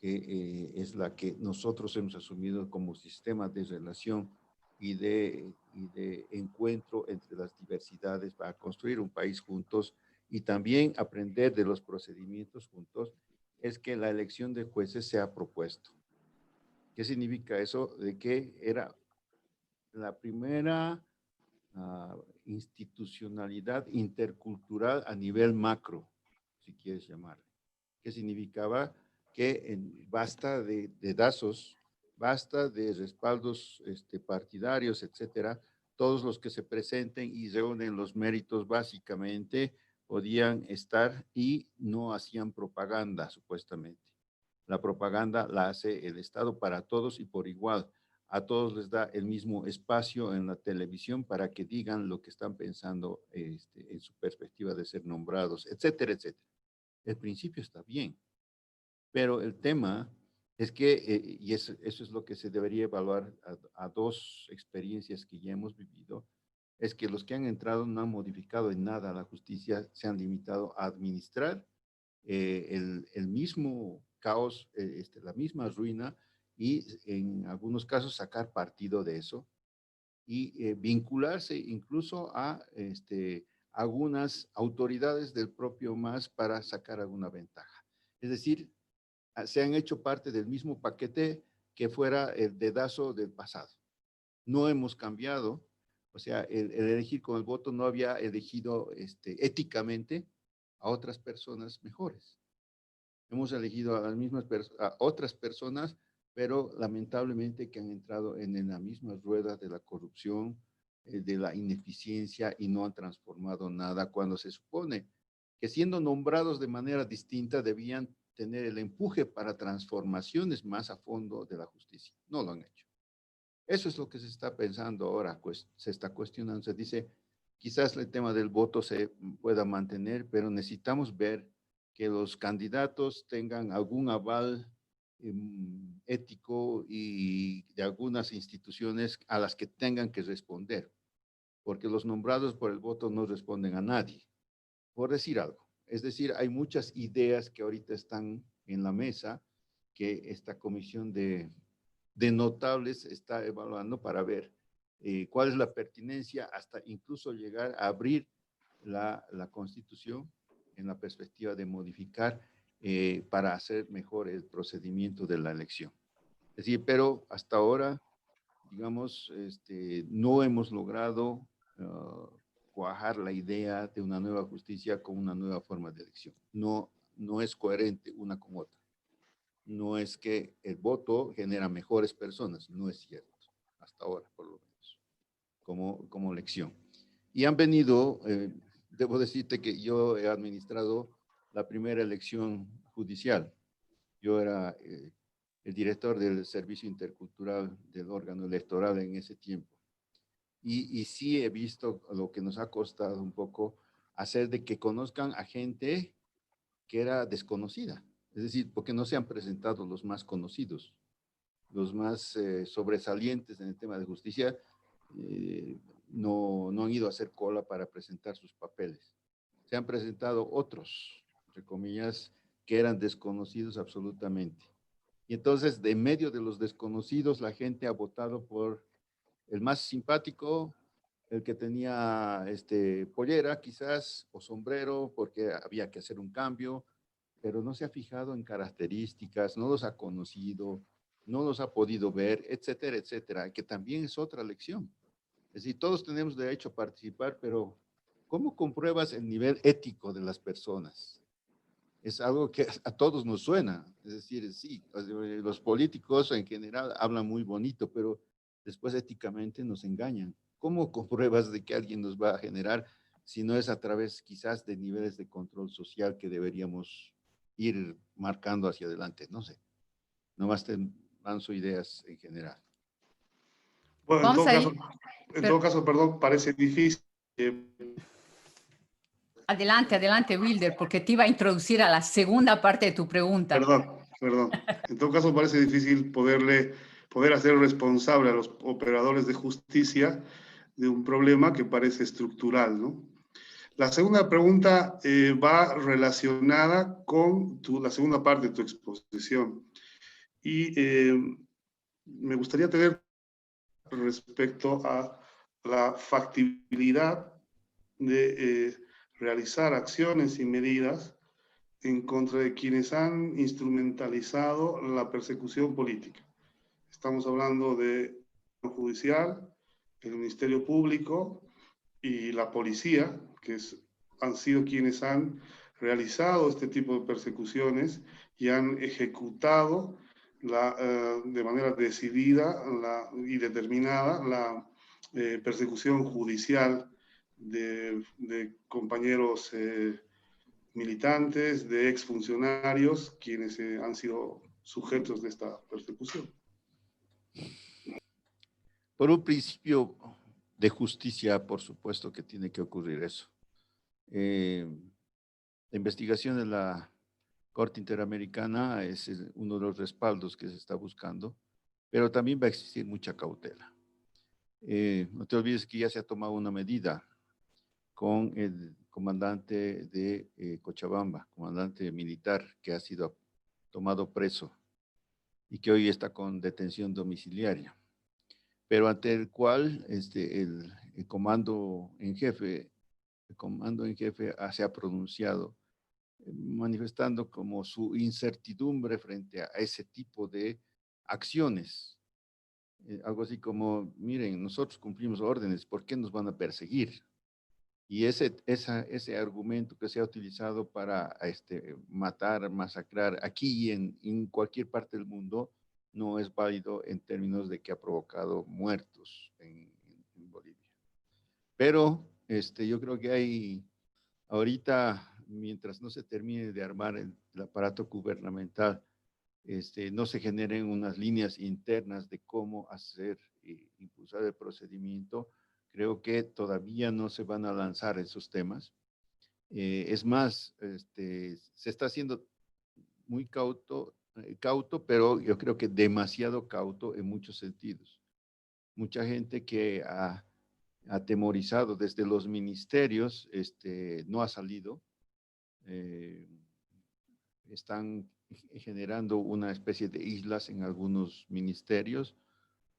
B: que es la que nosotros hemos asumido como sistema de relación y de encuentro entre las diversidades para construir un país juntos y también aprender de los procedimientos juntos, es que la elección de jueces se ha propuesto. ¿Qué significa eso? De que era la primera institucionalidad intercultural a nivel macro, si quieres llamarle. ¿Qué significaba? Que basta de dedazos, basta de respaldos partidarios, etcétera. Todos los que se presenten y reúnen los méritos básicamente podían estar y no hacían propaganda, supuestamente. La propaganda la hace el Estado para todos y por igual. A todos les da el mismo espacio en la televisión para que digan lo que están pensando en su perspectiva de ser nombrados, etcétera, etcétera. El principio está bien, pero el tema es que, y eso es lo que se debería evaluar a dos experiencias que ya hemos vivido, es que los que han entrado no han modificado en nada la justicia, se han limitado a administrar el mismo caos, la misma ruina, y en algunos casos sacar partido de eso y vincularse incluso a algunas autoridades del propio MAS para sacar alguna ventaja. Es decir, se han hecho parte del mismo paquete que fuera el dedazo del pasado. No hemos cambiado, o sea, el elegir con el voto no había elegido éticamente a otras personas mejores. Hemos elegido a las mismas a otras personas, pero lamentablemente que han entrado en la misma rueda de la corrupción, de la ineficiencia y no han transformado nada cuando se supone que siendo nombrados de manera distinta debían tener el empuje para transformaciones más a fondo de la justicia. No lo han hecho. Eso es lo que se está pensando ahora, pues se está cuestionando, se dice, quizás el tema del voto se pueda mantener, pero necesitamos ver que los candidatos tengan algún aval ético y de algunas instituciones a las que tengan que responder, porque los nombrados por el voto no responden a nadie, por decir algo. Es decir, hay muchas ideas que ahorita están en la mesa que esta comisión de notables está evaluando para ver cuál es la pertinencia hasta incluso llegar a abrir la Constitución en la perspectiva de modificar para hacer mejor el procedimiento de la elección. Es decir, pero hasta ahora, digamos, no hemos logrado cuajar la idea de una nueva justicia con una nueva forma de elección. No es coherente una con otra. No es que el voto genera mejores personas, no es cierto, hasta ahora por lo menos, como elección. Y han venido, debo decirte que yo he administrado la primera elección judicial. Yo era el director del Servicio Intercultural del órgano electoral en ese tiempo. Y sí he visto lo que nos ha costado un poco hacer de que conozcan a gente que era desconocida. Es decir, porque no se han presentado los más conocidos, los más sobresalientes en el tema de justicia, no han ido a hacer cola para presentar sus papeles. Se han presentado otros, entre comillas, que eran desconocidos absolutamente. Y entonces, de en medio de los desconocidos, la gente ha votado por el más simpático, el que tenía pollera quizás, o sombrero, porque había que hacer un cambio, pero no se ha fijado en características, no los ha conocido, no los ha podido ver, etcétera, etcétera, que también es otra lección. Es decir, todos tenemos derecho a participar, pero ¿cómo compruebas el nivel ético de las personas? Es algo que a todos nos suena. Es decir, sí, los políticos en general hablan muy bonito, pero después éticamente nos engañan. ¿Cómo compruebas de que alguien nos va a generar si no es a través quizás de niveles de control social que deberíamos ir marcando hacia adelante? No sé. Nomás te lanzo ideas en general.
D: Bueno,
A: Vamos a ir.
D: en todo caso, perdón, parece difícil.
A: Adelante, adelante, Wilder, porque te iba a introducir a la segunda parte de tu pregunta.
D: Perdón. En todo caso, parece difícil poder hacer responsable a los operadores de justicia de un problema que parece estructural, ¿no? La segunda pregunta va relacionada con la segunda parte de tu exposición. Y me gustaría tener respecto a la factibilidad de realizar acciones y medidas en contra de quienes han instrumentalizado la persecución política. Estamos hablando de la judicial, el Ministerio Público y la policía, han sido quienes han realizado este tipo de persecuciones y han ejecutado de manera decidida y determinada la persecución judicial de compañeros militantes, de exfuncionarios, quienes han sido sujetos de esta persecución.
B: Por un principio de justicia, por supuesto que tiene que ocurrir eso. La investigación de la Corte Interamericana es uno de los respaldos que se está buscando, pero también va a existir mucha cautela. No te olvides que ya se ha tomado una medida con el comandante de Cochabamba, comandante militar que ha sido tomado preso y que hoy está con detención domiciliaria, pero ante el cual el comando en jefe se ha pronunciado manifestando como su incertidumbre frente a ese tipo de acciones. Algo así como, miren, nosotros cumplimos órdenes, ¿por qué nos van a perseguir? Y ese argumento que se ha utilizado para matar, masacrar aquí y en cualquier parte del mundo no es válido en términos de que ha provocado muertos en Bolivia. Pero yo creo que hay ahorita, mientras no se termine de armar el aparato gubernamental, no se generen unas líneas internas de cómo hacer e impulsar el procedimiento, creo que todavía no se van a lanzar esos temas. Es más, se está haciendo muy cauto, pero yo creo que demasiado cauto en muchos sentidos. Mucha gente que ha atemorizado desde los ministerios no ha salido. Están generando una especie de islas en algunos ministerios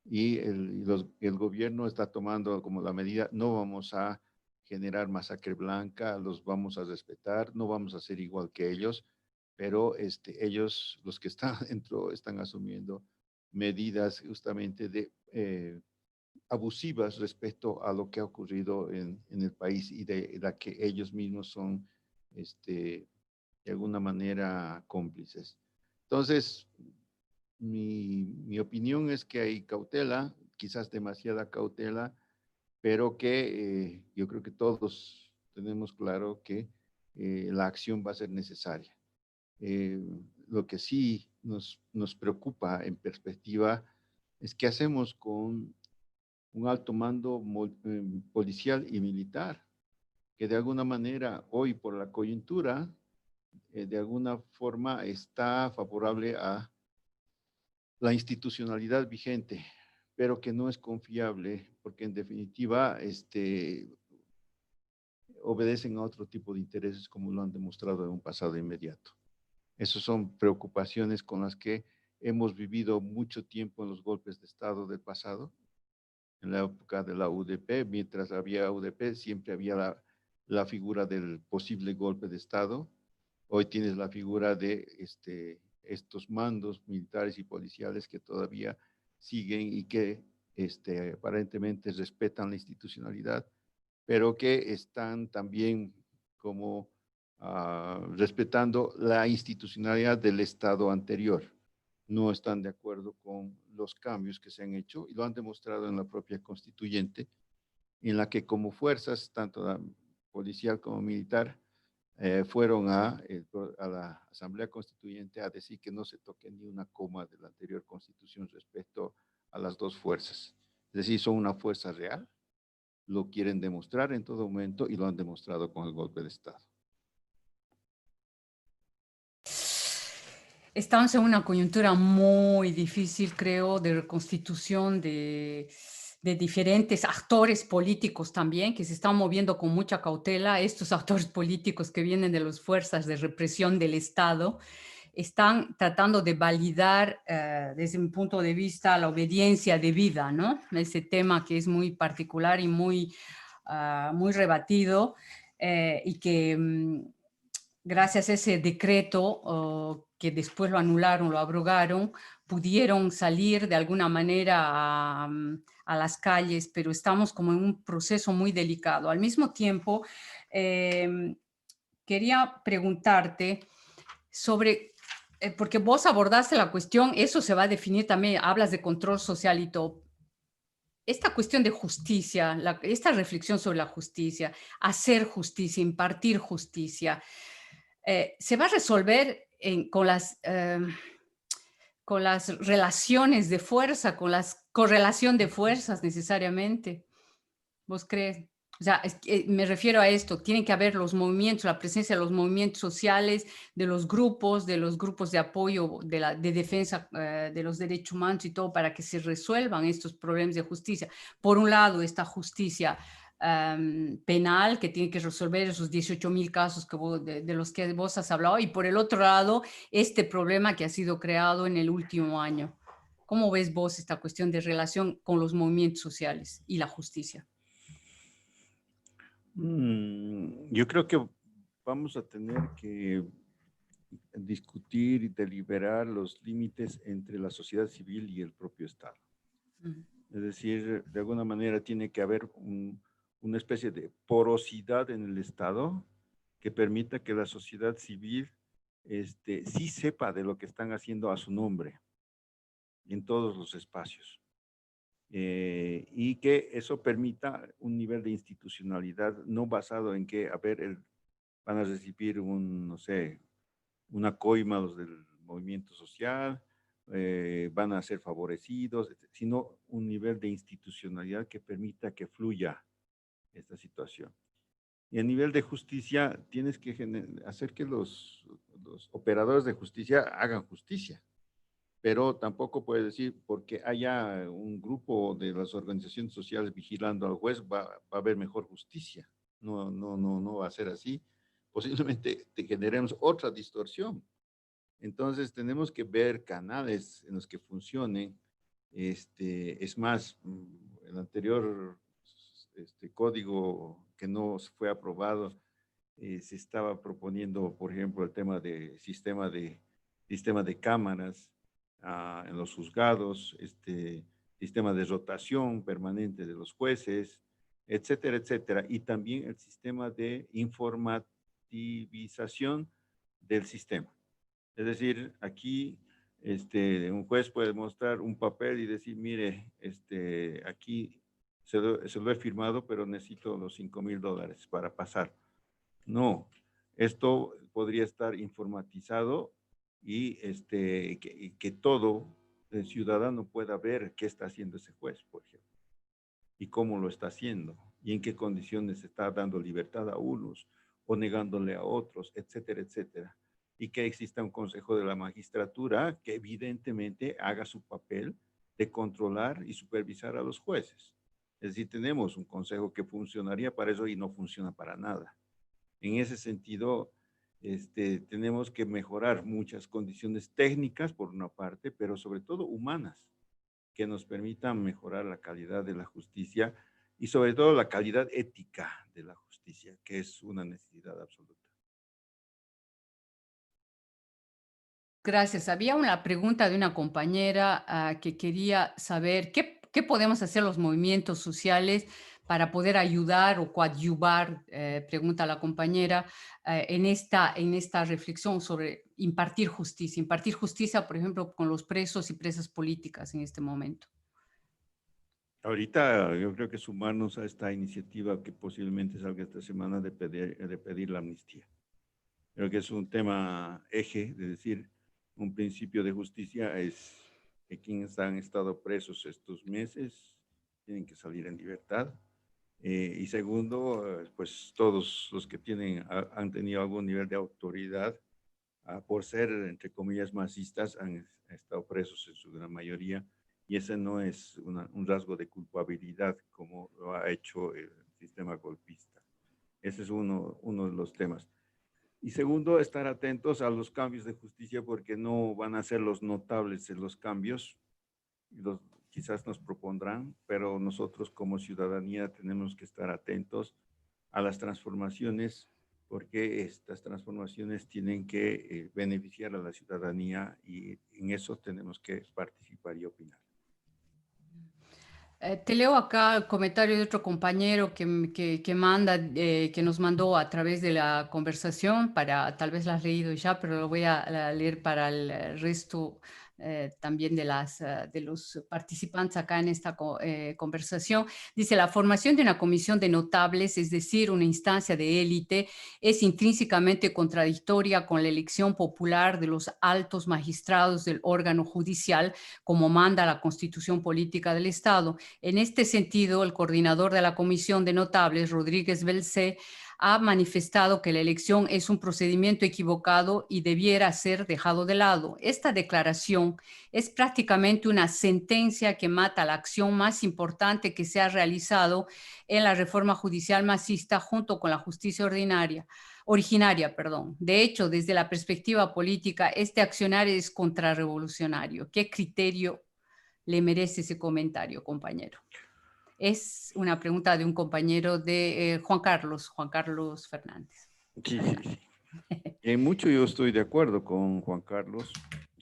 B: y el gobierno está tomando como la medida, no vamos a generar masacre blanca, los vamos a respetar, no vamos a ser igual que ellos, pero ellos, los que están dentro, están asumiendo medidas justamente abusivas respecto a lo que ha ocurrido en el país y de la que ellos mismos son de alguna manera cómplices. Entonces, mi opinión es que hay cautela, quizás demasiada cautela, pero que yo creo que todos tenemos claro que la acción va a ser necesaria. Lo que sí nos preocupa en perspectiva es qué hacemos con un alto mando policial y militar, que de alguna manera hoy por la coyuntura, de alguna forma está favorable a la institucionalidad vigente, pero que no es confiable, porque en definitiva obedecen a otro tipo de intereses como lo han demostrado en un pasado inmediato. Esas son preocupaciones con las que hemos vivido mucho tiempo en los golpes de Estado del pasado. En la época de la UDP, mientras había UDP, siempre había la figura del posible golpe de Estado. Hoy tienes la figura de estos mandos militares y policiales que todavía siguen y que aparentemente respetan la institucionalidad, pero que están también como respetando la institucionalidad del Estado anterior. No están de acuerdo con los cambios que se han hecho y lo han demostrado en la propia constituyente, en la que como fuerzas, tanto la policial como militar, fueron a la Asamblea Constituyente a decir que no se toque ni una coma de la anterior constitución respecto a las dos fuerzas. Es decir, son una fuerza real, lo quieren demostrar en todo momento y lo han demostrado con el golpe de Estado.
A: Estamos en una coyuntura muy difícil, creo, de reconstitución de diferentes actores políticos también, que se están moviendo con mucha cautela. Estos actores políticos que vienen de las fuerzas de represión del Estado están tratando de validar, desde mi punto de vista, la obediencia debida, ¿no? Ese tema que es muy particular y muy rebatido, y que gracias a ese decreto que después lo anularon, lo abrogaron, pudieron salir de alguna manera a las calles, pero estamos como en un proceso muy delicado. Al mismo tiempo, quería preguntarte sobre, porque vos abordaste la cuestión, eso se va a definir también, hablas de control social y todo. Esta cuestión de justicia, esta reflexión sobre la justicia, hacer justicia, impartir justicia, se va a resolver con las relaciones de fuerza, con la correlación de fuerzas necesariamente. ¿Vos crees? O sea, me refiero a esto, tienen que haber los movimientos, la presencia de los movimientos sociales, de los grupos de apoyo, de defensa de los derechos humanos y todo, para que se resuelvan estos problemas de justicia. Por un lado, esta justicia penal, que tiene que resolver esos 18.000 casos de los que vos has hablado, y por el otro lado, este problema que ha sido creado en el último año. ¿Cómo ves vos esta cuestión de relación con los movimientos sociales y la justicia?
B: Yo creo que vamos a tener que discutir y deliberar los límites entre la sociedad civil y el propio Estado. Es decir, de alguna manera tiene que haber una especie de porosidad en el Estado que permita que la sociedad civil sí sepa de lo que están haciendo a su nombre en todos los espacios. Y que eso permita un nivel de institucionalidad no basado en que, a ver, van a recibir no sé, una coima los del movimiento social, van a ser favorecidos, sino un nivel de institucionalidad que permita que fluya esta situación. Y a nivel de justicia, tienes que hacer que los operadores de justicia hagan justicia. Pero tampoco puede decir, porque haya un grupo de las organizaciones sociales vigilando al juez, va a haber mejor justicia. No va a ser así. Posiblemente generemos otra distorsión. Entonces tenemos que ver canales en los que funcionen. Es más, el anterior código que no fue aprobado, se estaba proponiendo, por ejemplo, el tema de sistema de cámaras en los juzgados, sistema de rotación permanente de los jueces, etcétera, etcétera. Y también el sistema de informativización del sistema. Es decir, aquí un juez puede mostrar un papel y decir, mire, aquí se lo he firmado, pero necesito los $5,000 para pasar. No, esto podría estar informatizado y que todo el ciudadano pueda ver qué está haciendo ese juez, por ejemplo, y cómo lo está haciendo, y en qué condiciones está dando libertad a unos o negándole a otros, etcétera, etcétera. Y que exista un consejo de la magistratura que evidentemente haga su papel de controlar y supervisar a los jueces. Es decir, tenemos un consejo que funcionaría para eso y no funciona para nada. En ese sentido, tenemos que mejorar muchas condiciones técnicas, por una parte, pero sobre todo humanas, que nos permitan mejorar la calidad de la justicia y sobre todo la calidad ética de la justicia, que es una necesidad absoluta.
A: Gracias. Había una pregunta de una compañera que quería saber qué podemos hacer los movimientos sociales para poder ayudar o coadyuvar, pregunta la compañera, en esta reflexión sobre impartir justicia. Impartir justicia, por ejemplo, con los presos y presas políticas en este momento.
B: Ahorita yo creo que sumarnos a esta iniciativa que posiblemente salga esta semana de pedir la amnistía. Creo que es un tema eje, de decir, un principio de justicia es que quienes han estado presos estos meses tienen que salir en libertad. Y segundo, pues todos los que han tenido algún nivel de autoridad, por ser, entre comillas, masistas, han estado presos en su gran mayoría. Y ese no es un rasgo de culpabilidad como lo ha hecho el sistema golpista. Ese es uno de los temas. Y segundo, estar atentos a los cambios de justicia porque no van a ser los notables en los cambios. Quizás nos propondrán, pero nosotros como ciudadanía tenemos que estar atentos a las transformaciones porque estas transformaciones tienen que beneficiar a la ciudadanía y en eso tenemos que participar y opinar.
A: Te leo acá el comentario de otro compañero que nos mandó a través de la conversación, tal vez la has leído ya, pero lo voy a leer para el resto también de los participantes acá en esta conversación. Dice, la formación de una comisión de notables, es decir, una instancia de élite, es intrínsecamente contradictoria con la elección popular de los altos magistrados del órgano judicial, como manda la Constitución Política del Estado. En este sentido, el coordinador de la Comisión de Notables, Rodríguez Belcé, ha manifestado que la elección es un procedimiento equivocado y debiera ser dejado de lado. Esta declaración es prácticamente una sentencia que mata la acción más importante que se ha realizado en la reforma judicial masista junto con la justicia originaria. De hecho, desde la perspectiva política, este accionar es contrarrevolucionario. ¿Qué criterio le merece ese comentario, compañero? Es una pregunta de un compañero de Juan Carlos Fernández.
B: Sí, sí, sí. En mucho yo estoy de acuerdo con Juan Carlos.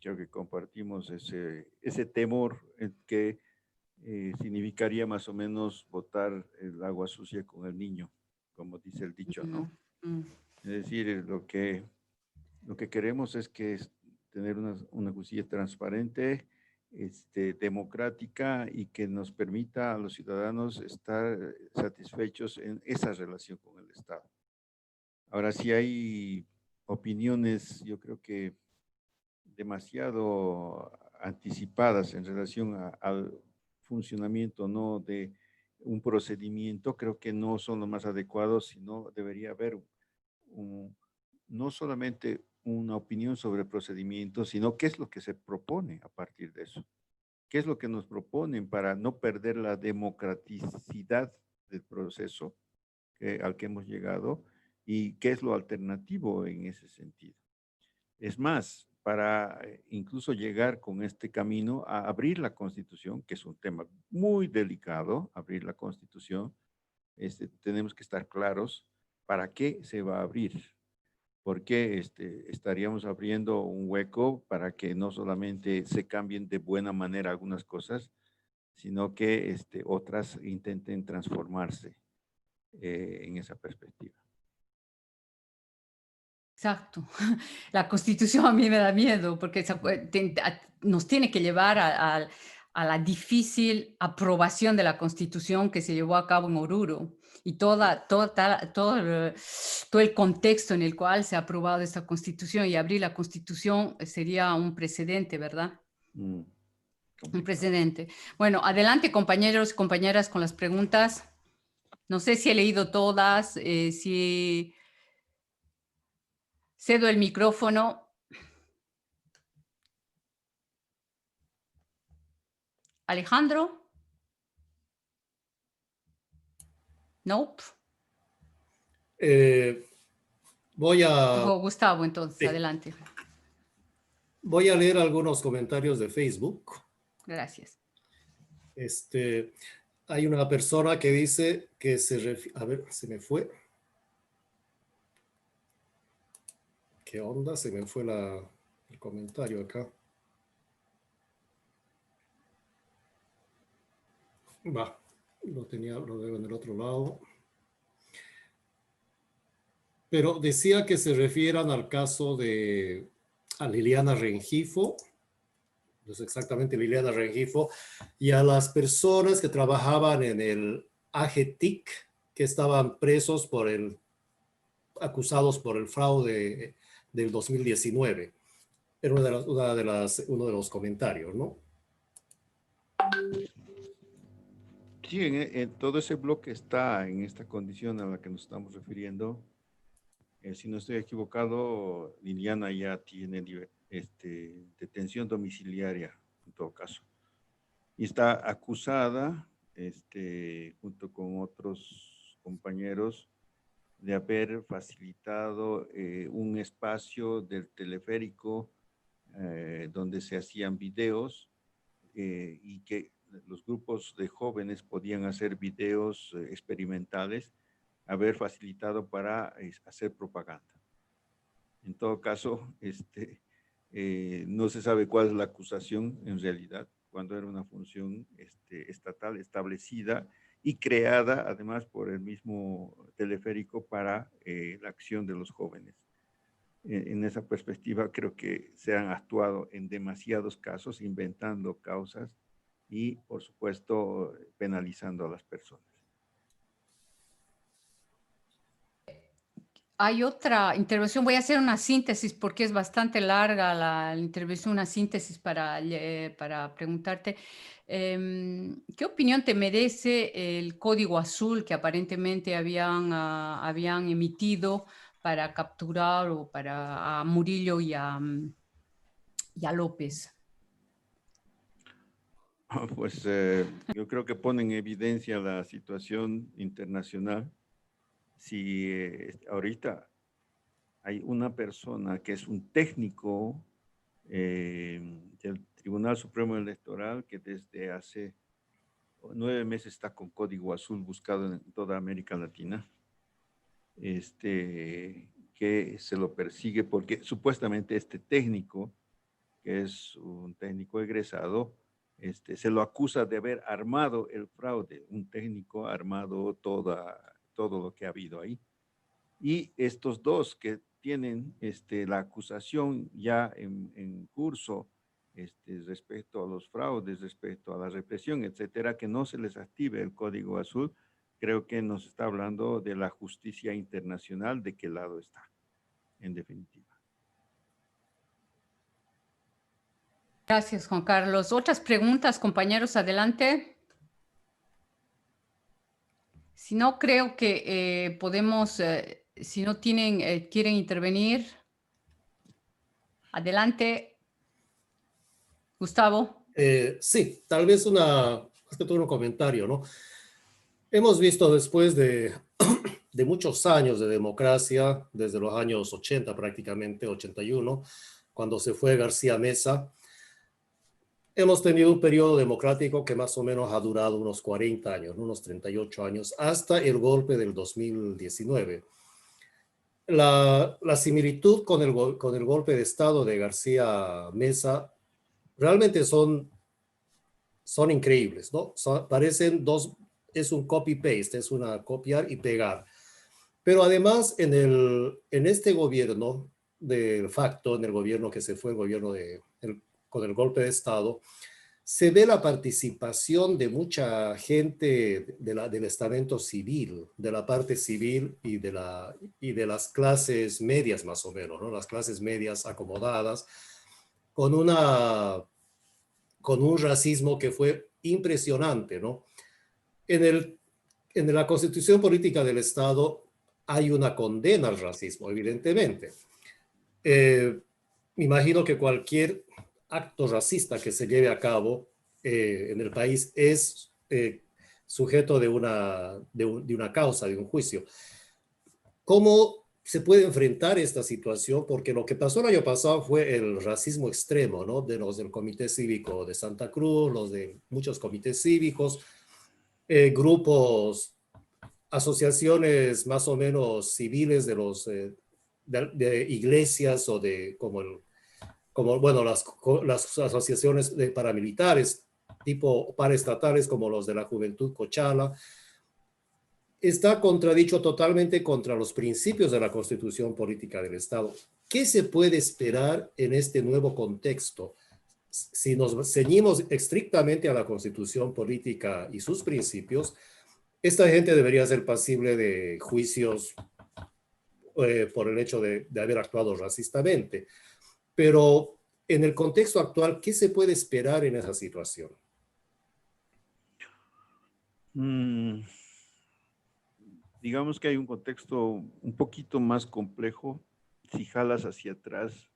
B: Creo que compartimos ese temor que significaría más o menos botar el agua sucia con el niño, como dice el dicho, ¿no? Es decir, lo que queremos es tener una justicia transparente, democrática y que nos permita a los ciudadanos estar satisfechos en esa relación con el Estado. Ahora, si hay opiniones, yo creo que demasiado anticipadas en relación al funcionamiento, ¿no?, de un procedimiento, creo que no son los más adecuados, sino debería haber no solamente una opinión sobre el procedimiento, sino qué es lo que se propone a partir de eso. ¿Qué es lo que nos proponen para no perder la democraticidad del proceso al que hemos llegado y qué es lo alternativo en ese sentido? Es más, para incluso llegar con este camino a abrir la Constitución, que es un tema muy delicado, abrir la Constitución, tenemos que estar claros para qué se va a abrir. Porque estaríamos abriendo un hueco para que no solamente se cambien de buena manera algunas cosas, sino que otras intenten transformarse en esa perspectiva.
A: Exacto. La Constitución a mí me da miedo porque nos tiene que llevar a la difícil aprobación de la Constitución que se llevó a cabo en Oruro y todo el contexto en el cual se ha aprobado esta Constitución, y abrir la Constitución sería un precedente, ¿verdad? Un precedente. Bueno, adelante, compañeros y compañeras, con las preguntas. No sé si he leído todas, si cedo el micrófono. Alejandro. Nope.
C: Voy a...
A: Gustavo, entonces,
C: sí.
A: Adelante.
C: Voy a leer algunos comentarios de Facebook.
A: Gracias.
C: Hay una persona que dice que se refiere... A ver, se me fue. ¿Qué onda? Se me fue el comentario acá. Va, lo veo en el otro lado. Pero decía que se refieran al caso a Liliana Rengifo, no es exactamente Liliana Rengifo, y a las personas que trabajaban en el AGTIC, que estaban presos acusados por el fraude del 2019. Era uno de los comentarios, ¿no?
B: Sí, en todo ese bloque está en esta condición a la que nos estamos refiriendo. Si no estoy equivocado, Liliana ya tiene detención domiciliaria, en todo caso. Y está acusada, junto con otros compañeros, de haber facilitado un espacio del teleférico donde se hacían videos y que los grupos de jóvenes podían hacer videos experimentales, haber facilitado para hacer propaganda. En todo caso, no se sabe cuál es la acusación en realidad, cuando era una función estatal establecida y creada además por el mismo teleférico para la acción de los jóvenes. En esa perspectiva creo que se han actuado en demasiados casos, inventando causas y, por supuesto, penalizando a las personas.
A: Hay otra intervención, voy a hacer una síntesis porque es bastante larga la intervención, una síntesis para preguntarte. ¿Qué opinión te merece el código azul que aparentemente habían emitido para capturar a Murillo y a López?
B: Pues yo creo que pone en evidencia la situación internacional. Si ahorita hay una persona que es un técnico del Tribunal Supremo Electoral que desde hace 9 meses está con código azul buscado en toda América Latina, que se lo persigue porque supuestamente este técnico, que es un técnico egresado, se lo acusa de haber armado el fraude, un técnico armado todo lo que ha habido ahí. Y estos dos que tienen la acusación ya en curso respecto a los fraudes, respecto a la represión, etcétera, que no se les active el código azul, creo que nos está hablando de la justicia internacional, de qué lado está, en definitiva.
A: Gracias, Juan Carlos. ¿Otras preguntas, compañeros? Adelante. Si no, creo que podemos, si no quieren intervenir, adelante. Gustavo.
C: Sí, tal vez más que todo un comentario, ¿no? Hemos visto después de muchos años de democracia, desde los años 80 prácticamente, 81, cuando se fue García Meza, hemos tenido un periodo democrático que más o menos ha durado unos 40 años, unos 38 años, hasta el golpe del 2019. La similitud con el golpe de Estado de García Meza realmente son increíbles, ¿no? Parecen es un copy-paste, es una copiar y pegar. Pero además, en este gobierno de facto, en el gobierno que se fue, el gobierno con el golpe de Estado, se ve la participación de mucha gente del estamento civil, de la parte civil y de las clases medias más o menos, ¿no? Las clases medias acomodadas, con con un racismo que fue impresionante, ¿no? En, en la Constitución Política del Estado hay una condena al racismo, evidentemente. Me imagino que cualquier acto racista que se lleve a cabo en el país es sujeto de de una causa, de un juicio. ¿Cómo se puede enfrentar esta situación? Porque lo que pasó el año pasado fue el racismo extremo, ¿no? De los del Comité Cívico de Santa Cruz, los de muchos comités cívicos, grupos, asociaciones más o menos civiles de de iglesias o de como bueno, las asociaciones de paramilitares tipo paraestatales como los de la Juventud Cochala. Está contradicho totalmente contra los principios de la Constitución Política del Estado. ¿Qué se puede esperar en este nuevo contexto? Si nos ceñimos estrictamente a la Constitución Política y sus principios, esta gente debería ser pasible de juicios por el hecho de haber actuado racistamente. Pero en el contexto actual, ¿qué se puede esperar en esa situación?
B: Digamos que hay un contexto un poquito más complejo si jalas hacia atrás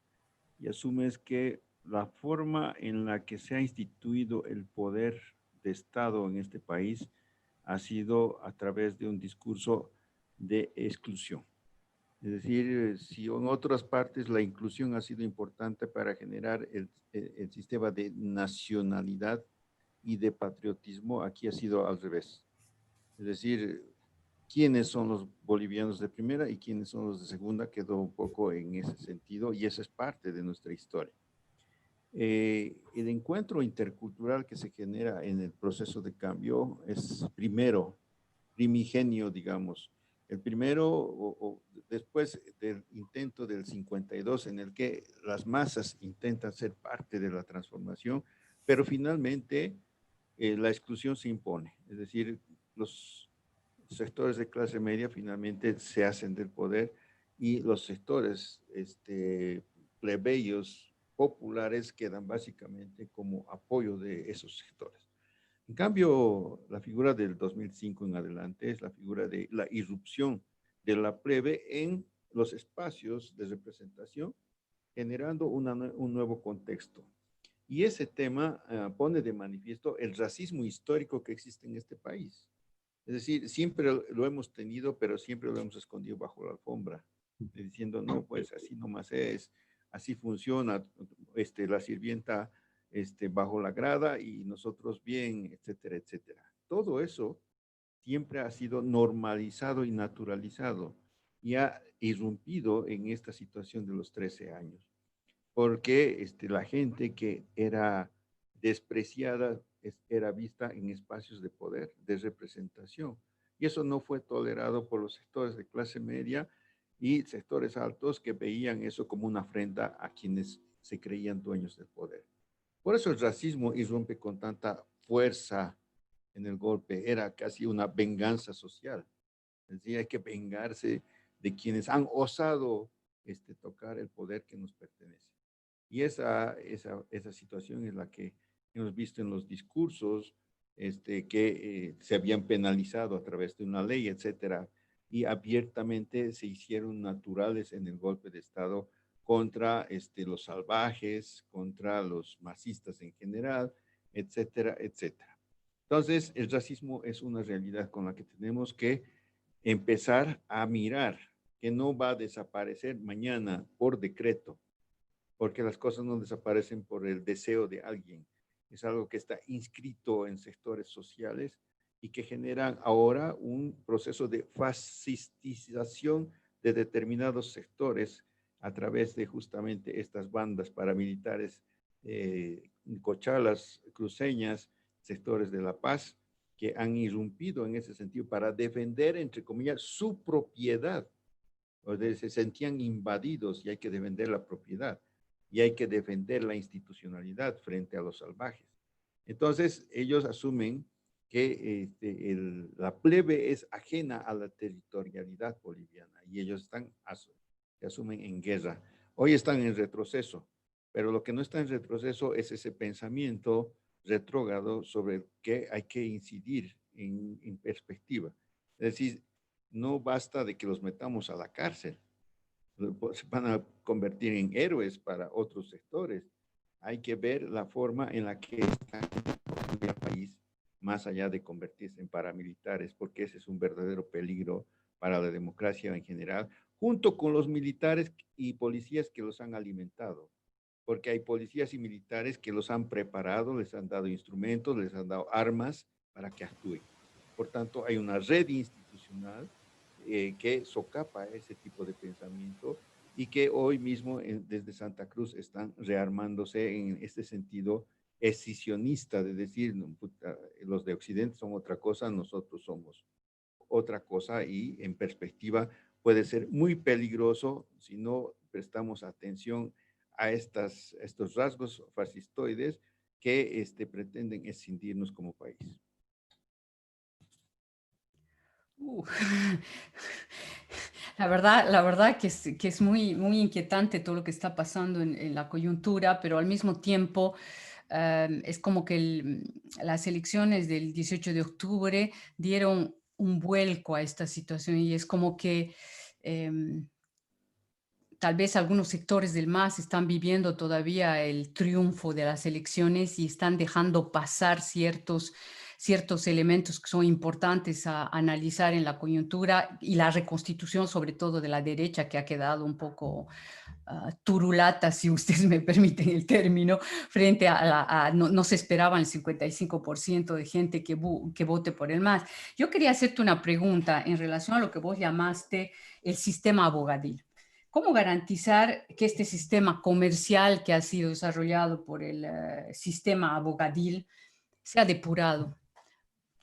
B: y asumes que la forma en la que se ha instituido el poder de Estado en este país ha sido a través de un discurso de exclusión. Es decir, si en otras partes la inclusión ha sido importante para generar el sistema de nacionalidad y de patriotismo, aquí ha sido al revés. Es decir, quiénes son los bolivianos de primera y quiénes son los de segunda quedó un poco en ese sentido y esa es parte de nuestra historia. El encuentro intercultural que se genera en el proceso de cambio es primero, primigenio, digamos. El primero, después del intento del 52, en el que las masas intentan ser parte de la transformación, pero finalmente la exclusión se impone. Es decir, los sectores de clase media finalmente se hacen del poder y los sectores plebeyos populares quedan básicamente como apoyo de esos sectores. En cambio, la figura del 2005 en adelante es la figura de la irrupción de la plebe en los espacios de representación, generando un nuevo contexto. Y ese tema pone de manifiesto el racismo histórico que existe en este país. Es decir, siempre lo hemos tenido, pero siempre lo hemos escondido bajo la alfombra, diciendo, no, pues así nomás es, así funciona, la sirvienta bajo la grada y nosotros bien, etcétera, etcétera. Todo eso siempre ha sido normalizado y naturalizado y ha irrumpido en esta situación de los 13 años, porque la gente que era despreciada era vista en espacios de poder, de representación. Y eso no fue tolerado por los sectores de clase media y sectores altos que veían eso como una afrenta a quienes se creían dueños del poder. Por eso el racismo irrumpe con tanta fuerza en el golpe. Era casi una venganza social. Es decir, hay que vengarse de quienes han osado tocar el poder que nos pertenece. Y esa situación es la que hemos visto en los discursos que se habían penalizado a través de una ley, etcétera, y abiertamente se hicieron naturales en el golpe de Estado contra los salvajes, contra los masistas en general, etcétera, etcétera. Entonces, el racismo es una realidad con la que tenemos que empezar a mirar, que no va a desaparecer mañana por decreto, porque las cosas no desaparecen por el deseo de alguien. Es algo que está inscrito en sectores sociales y que generan ahora un proceso de fascistización de determinados sectores a través de justamente estas bandas paramilitares, cochalas, cruceñas, sectores de La Paz, que han irrumpido en ese sentido para defender, entre comillas, su propiedad. O sea, se sentían invadidos y hay que defender la propiedad y hay que defender la institucionalidad frente a los salvajes. Entonces, ellos asumen que la plebe es ajena a la territorialidad boliviana y ellos se asumen en guerra. Hoy están en retroceso, pero lo que no está en retroceso es ese pensamiento retrógrado sobre que hay que incidir en perspectiva. Es decir, no basta de que los metamos a la cárcel, se van a convertir en héroes para otros sectores. Hay que ver la forma en la que está el país, más allá de convertirse en paramilitares, porque ese es un verdadero peligro para la democracia en general, junto con los militares y policías que los han alimentado, porque hay policías y militares que los han preparado, les han dado instrumentos, les han dado armas para que actúen. Por tanto, hay una red institucional que socapa ese tipo de pensamiento y que hoy mismo desde Santa Cruz están rearmándose en este sentido escisionista, de decir, no, puta, los de Occidente son otra cosa, nosotros somos otra cosa, y en perspectiva puede ser muy peligroso si no prestamos atención a estos rasgos fascistoides que pretenden escindirnos como país.
A: La verdad que es muy, muy inquietante todo lo que está pasando en la coyuntura, pero al mismo tiempo es como que las elecciones del 18 de octubre dieron un vuelco a esta situación y es como que tal vez algunos sectores del MAS están viviendo todavía el triunfo de las elecciones y están dejando pasar ciertos elementos que son importantes a analizar en la coyuntura y la reconstitución, sobre todo de la derecha, que ha quedado un poco turulata, si ustedes me permiten el término, frente no se esperaba el 55% de gente que vote por el MAS. Yo quería hacerte una pregunta en relación a lo que vos llamaste el sistema abogadil. ¿Cómo garantizar que este sistema comercial que ha sido desarrollado por el sistema abogadil sea depurado?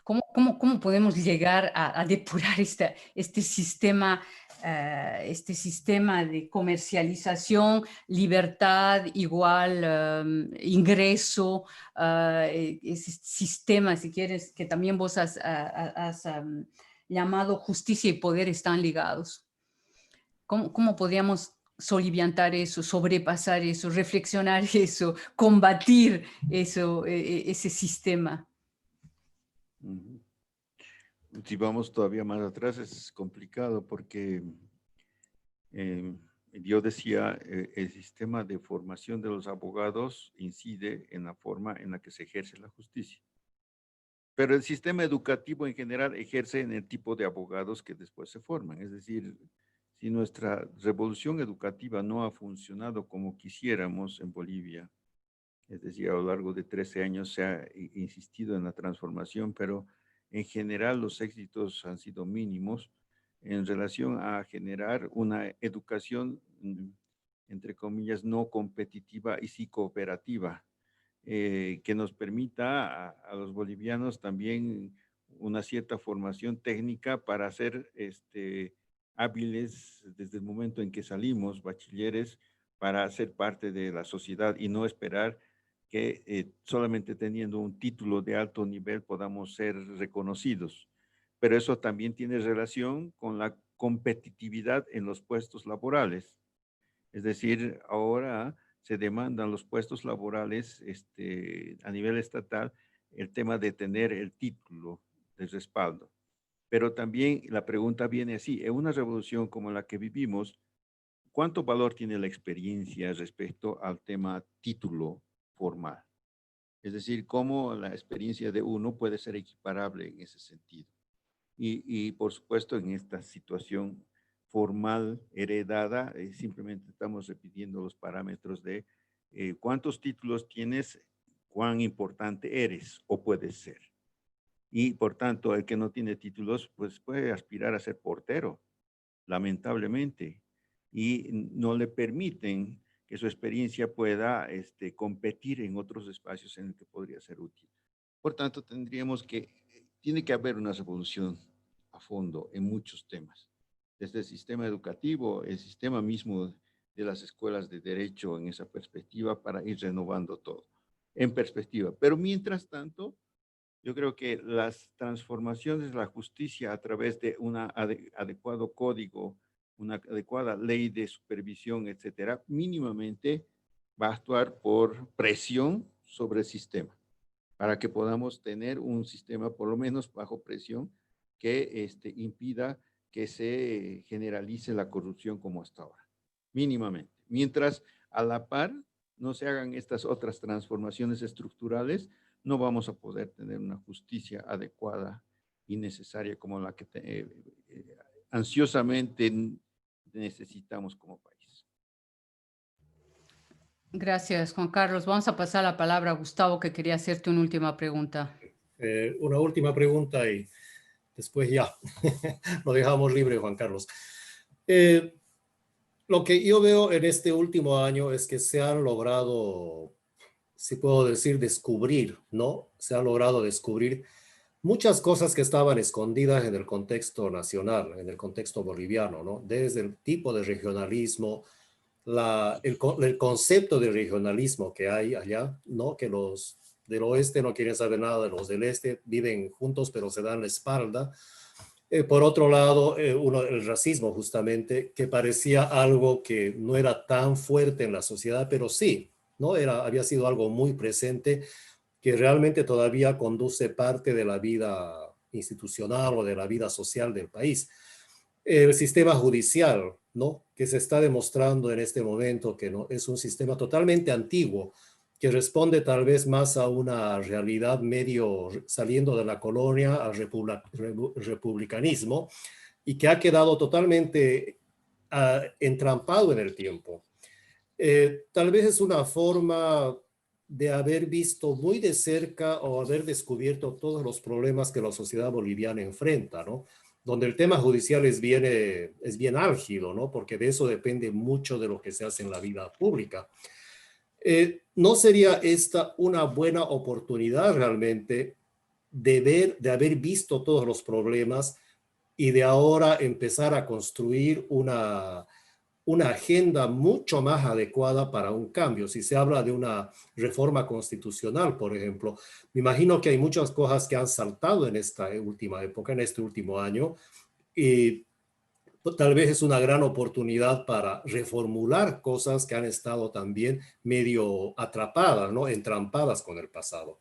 A: ¿Cómo podemos llegar a depurar este sistema de comercialización, libertad, igual ingreso, ese sistema, si quieres, que también vos has llamado justicia y poder están ligados? ¿Cómo podríamos soliviantar eso, sobrepasar eso, reflexionar eso, combatir eso, ese sistema?
B: Si vamos todavía más atrás es complicado porque yo decía, el sistema de formación de los abogados incide en la forma en la que se ejerce la justicia. Pero el sistema educativo en general ejerce en el tipo de abogados que después se forman. Es decir, si nuestra revolución educativa no ha funcionado como quisiéramos en Bolivia, es decir, a lo largo de 13 años se ha insistido en la transformación, pero en general los éxitos han sido mínimos en relación a generar una educación, entre comillas, no competitiva y sí cooperativa, que nos permita a los bolivianos también una cierta formación técnica para ser hábiles desde el momento en que salimos, bachilleres, para ser parte de la sociedad y no esperar que solamente teniendo un título de alto nivel podamos ser reconocidos. Pero eso también tiene relación con la competitividad en los puestos laborales. Es decir, ahora se demandan los puestos laborales a nivel estatal el tema de tener el título de respaldo. Pero también la pregunta viene así, en una revolución como la que vivimos, ¿cuánto valor tiene la experiencia respecto al tema título formal? Es decir, cómo la experiencia de uno puede ser equiparable en ese sentido. Y por supuesto, en esta situación formal heredada, simplemente estamos repitiendo los parámetros de cuántos títulos tienes, cuán importante eres o puedes ser. Y por tanto, el que no tiene títulos, pues puede aspirar a ser portero, lamentablemente, y no le permiten que su experiencia pueda competir en otros espacios en el que podría ser útil. Por tanto, tiene que haber una revolución a fondo en muchos temas, desde el sistema educativo, el sistema mismo de las escuelas de derecho en esa perspectiva para ir renovando todo. en perspectiva. Pero mientras tanto, yo creo que las transformaciones de la justicia a través de un adecuado código, una adecuada ley de supervisión, etcétera, mínimamente va a actuar por presión sobre el sistema, para que podamos tener un sistema por lo menos bajo presión que impida que se generalice la corrupción como hasta ahora, mínimamente. Mientras a la par no se hagan estas otras transformaciones estructurales, no vamos a poder tener una justicia adecuada y necesaria como la que ansiosamente necesitamos como país.
A: Gracias, Juan Carlos. Vamos a pasar la palabra a Gustavo, que quería hacerte una última pregunta.
C: Una última pregunta y después ya lo dejamos libre, Juan Carlos. Lo que yo veo en este último año es que se han logrado, si puedo decir, descubrir, ¿no? Se han logrado descubrir muchas cosas que estaban escondidas en el contexto nacional, en el contexto boliviano, ¿no? Desde el tipo de regionalismo, el concepto de regionalismo que hay allá, ¿no? Que los del oeste no quieren saber nada de los del este, viven juntos pero se dan la espalda. Por otro lado, el racismo justamente, que parecía algo que no era tan fuerte en la sociedad, pero sí, ¿no? Había sido algo muy presente que realmente todavía conduce parte de la vida institucional o de la vida social del país. El sistema judicial, ¿no? Que se está demostrando en este momento que no es un sistema totalmente antiguo, que responde tal vez más a una realidad medio saliendo de la colonia al republicanismo y que ha quedado totalmente entrampado en el tiempo. Tal vez es una forma de haber visto muy de cerca o haber descubierto todos los problemas que la sociedad boliviana enfrenta, ¿no? Donde el tema judicial es bien álgido, ¿no? Porque de eso depende mucho de lo que se hace en la vida pública. ¿No sería esta una buena oportunidad realmente de haber visto todos los problemas y de ahora empezar a construir una agenda mucho más adecuada para un cambio? Si se habla de una reforma constitucional, por ejemplo, me imagino que hay muchas cosas que han saltado en esta última época, en este último año, y tal vez es una gran oportunidad para reformular cosas que han estado también medio atrapadas, ¿no? Entrampadas con el pasado.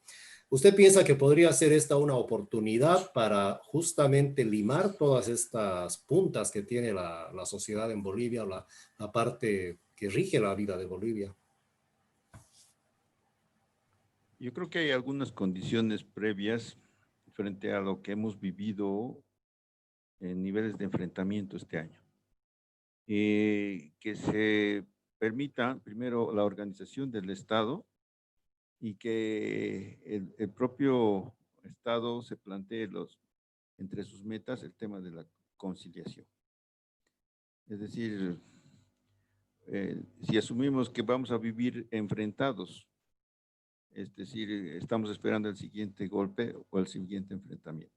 C: ¿Usted piensa que podría ser esta una oportunidad para justamente limar todas estas puntas que tiene la sociedad en Bolivia, la parte que rige la vida de Bolivia?
B: Yo creo que hay algunas condiciones previas frente a lo que hemos vivido en niveles de enfrentamiento este año. Que se permita primero la organización del Estado y que el propio Estado se plantee entre sus metas el tema de la conciliación. Es decir, si asumimos que vamos a vivir enfrentados, es decir, estamos esperando el siguiente golpe o el siguiente enfrentamiento.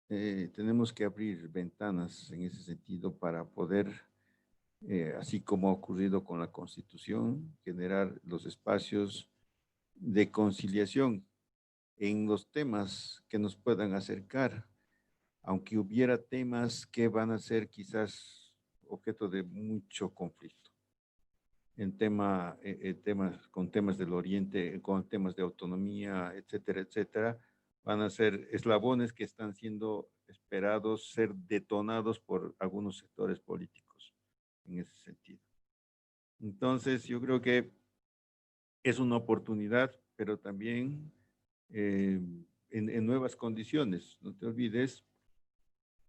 B: Tenemos que abrir ventanas en ese sentido para poder, así como ha ocurrido con la Constitución, generar los espacios de conciliación en los temas que nos puedan acercar, aunque hubiera temas que van a ser quizás objeto de mucho conflicto. Con temas del Oriente, con temas de autonomía, etcétera, etcétera, van a ser eslabones que están siendo esperados ser detonados por algunos sectores políticos en ese sentido. Entonces, yo creo que es una oportunidad, pero también en nuevas condiciones. No te olvides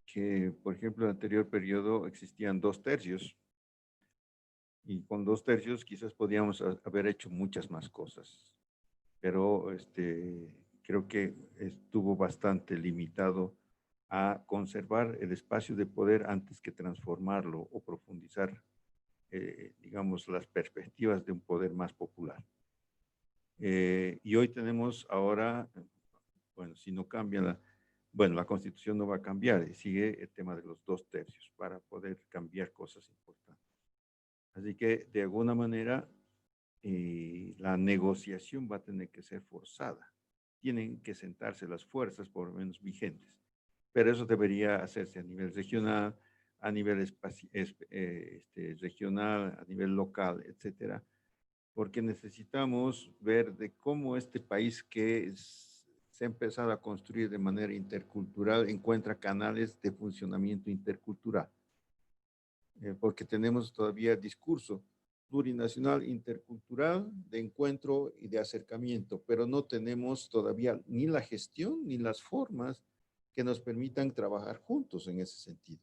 B: que, por ejemplo, en el anterior periodo existían 2/3, y con 2/3 quizás podíamos haber hecho muchas más cosas, pero creo que estuvo bastante limitado a conservar el espacio de poder antes que transformarlo o profundizar, digamos, las perspectivas de un poder más popular. Y hoy tenemos ahora, bueno, si no cambia la Constitución no va a cambiar, sigue el tema de los 2/3 para poder cambiar cosas importantes. Así que, de alguna manera, la negociación va a tener que ser forzada. Tienen que sentarse las fuerzas, por lo menos vigentes. Pero eso debería hacerse a nivel regional, a nivel regional, a nivel local, etcétera, porque necesitamos ver de cómo este país se ha empezado a construir de manera intercultural encuentra canales de funcionamiento intercultural, porque tenemos todavía discurso plurinacional, intercultural, de encuentro y de acercamiento, pero no tenemos todavía ni la gestión ni las formas que nos permitan trabajar juntos en ese sentido.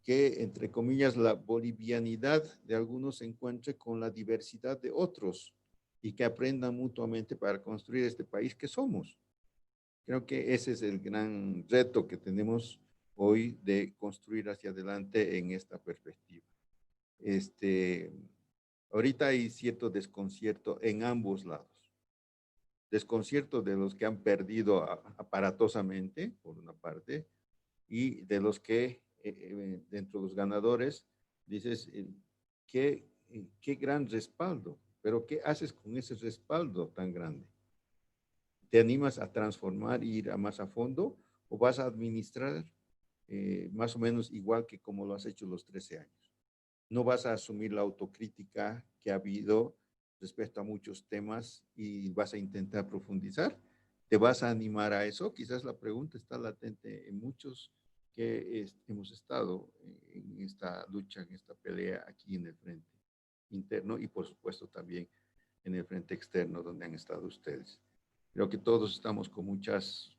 B: Que, entre comillas, la bolivianidad de algunos se encuentre con la diversidad de otros y que aprendan mutuamente para construir este país que somos. Creo que ese es el gran reto que tenemos hoy de construir hacia adelante en esta perspectiva. Ahorita hay cierto desconcierto en ambos lados. Desconcierto de los que han perdido aparatosamente, por una parte, y de los que, dentro de los ganadores, dices, qué gran respaldo, pero ¿qué haces con ese respaldo tan grande? ¿Te animas a transformar e ir más a fondo o vas a administrar más o menos igual que como lo has hecho los 13 años? No vas a asumir la autocrítica que ha habido respecto a muchos temas y vas a intentar profundizar. ¿Te vas a animar a eso? Quizás la pregunta está latente en muchos que hemos estado en esta lucha, en esta pelea aquí en el frente interno y por supuesto también en el frente externo donde han estado ustedes. Creo que todos estamos con muchas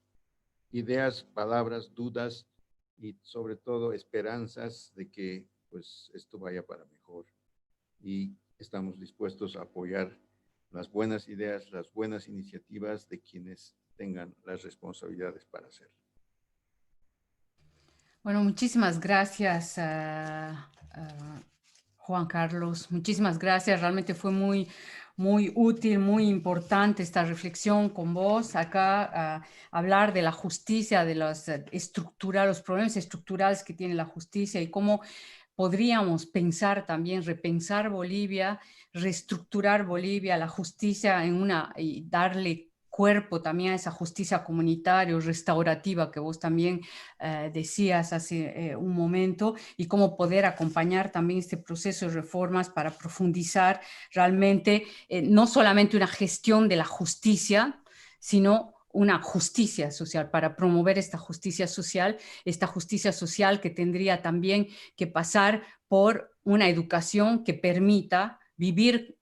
B: ideas, palabras, dudas y sobre todo esperanzas de que pues esto vaya para mejor y estamos dispuestos a apoyar las buenas ideas, las buenas iniciativas de quienes tengan las responsabilidades para hacerlo.
A: Bueno, muchísimas gracias, Juan Carlos. Muchísimas gracias. Realmente fue muy útil, muy importante esta reflexión con vos. Acá hablar de la justicia, de los problemas estructurales que tiene la justicia y cómo podríamos pensar también, repensar Bolivia, reestructurar Bolivia, la justicia y darle cuerpo también a esa justicia comunitaria o restaurativa que vos también decías hace un momento, y cómo poder acompañar también este proceso de reformas para profundizar realmente no solamente una gestión de la justicia, sino una justicia social, para promover esta justicia social que tendría también que pasar por una educación que permita vivir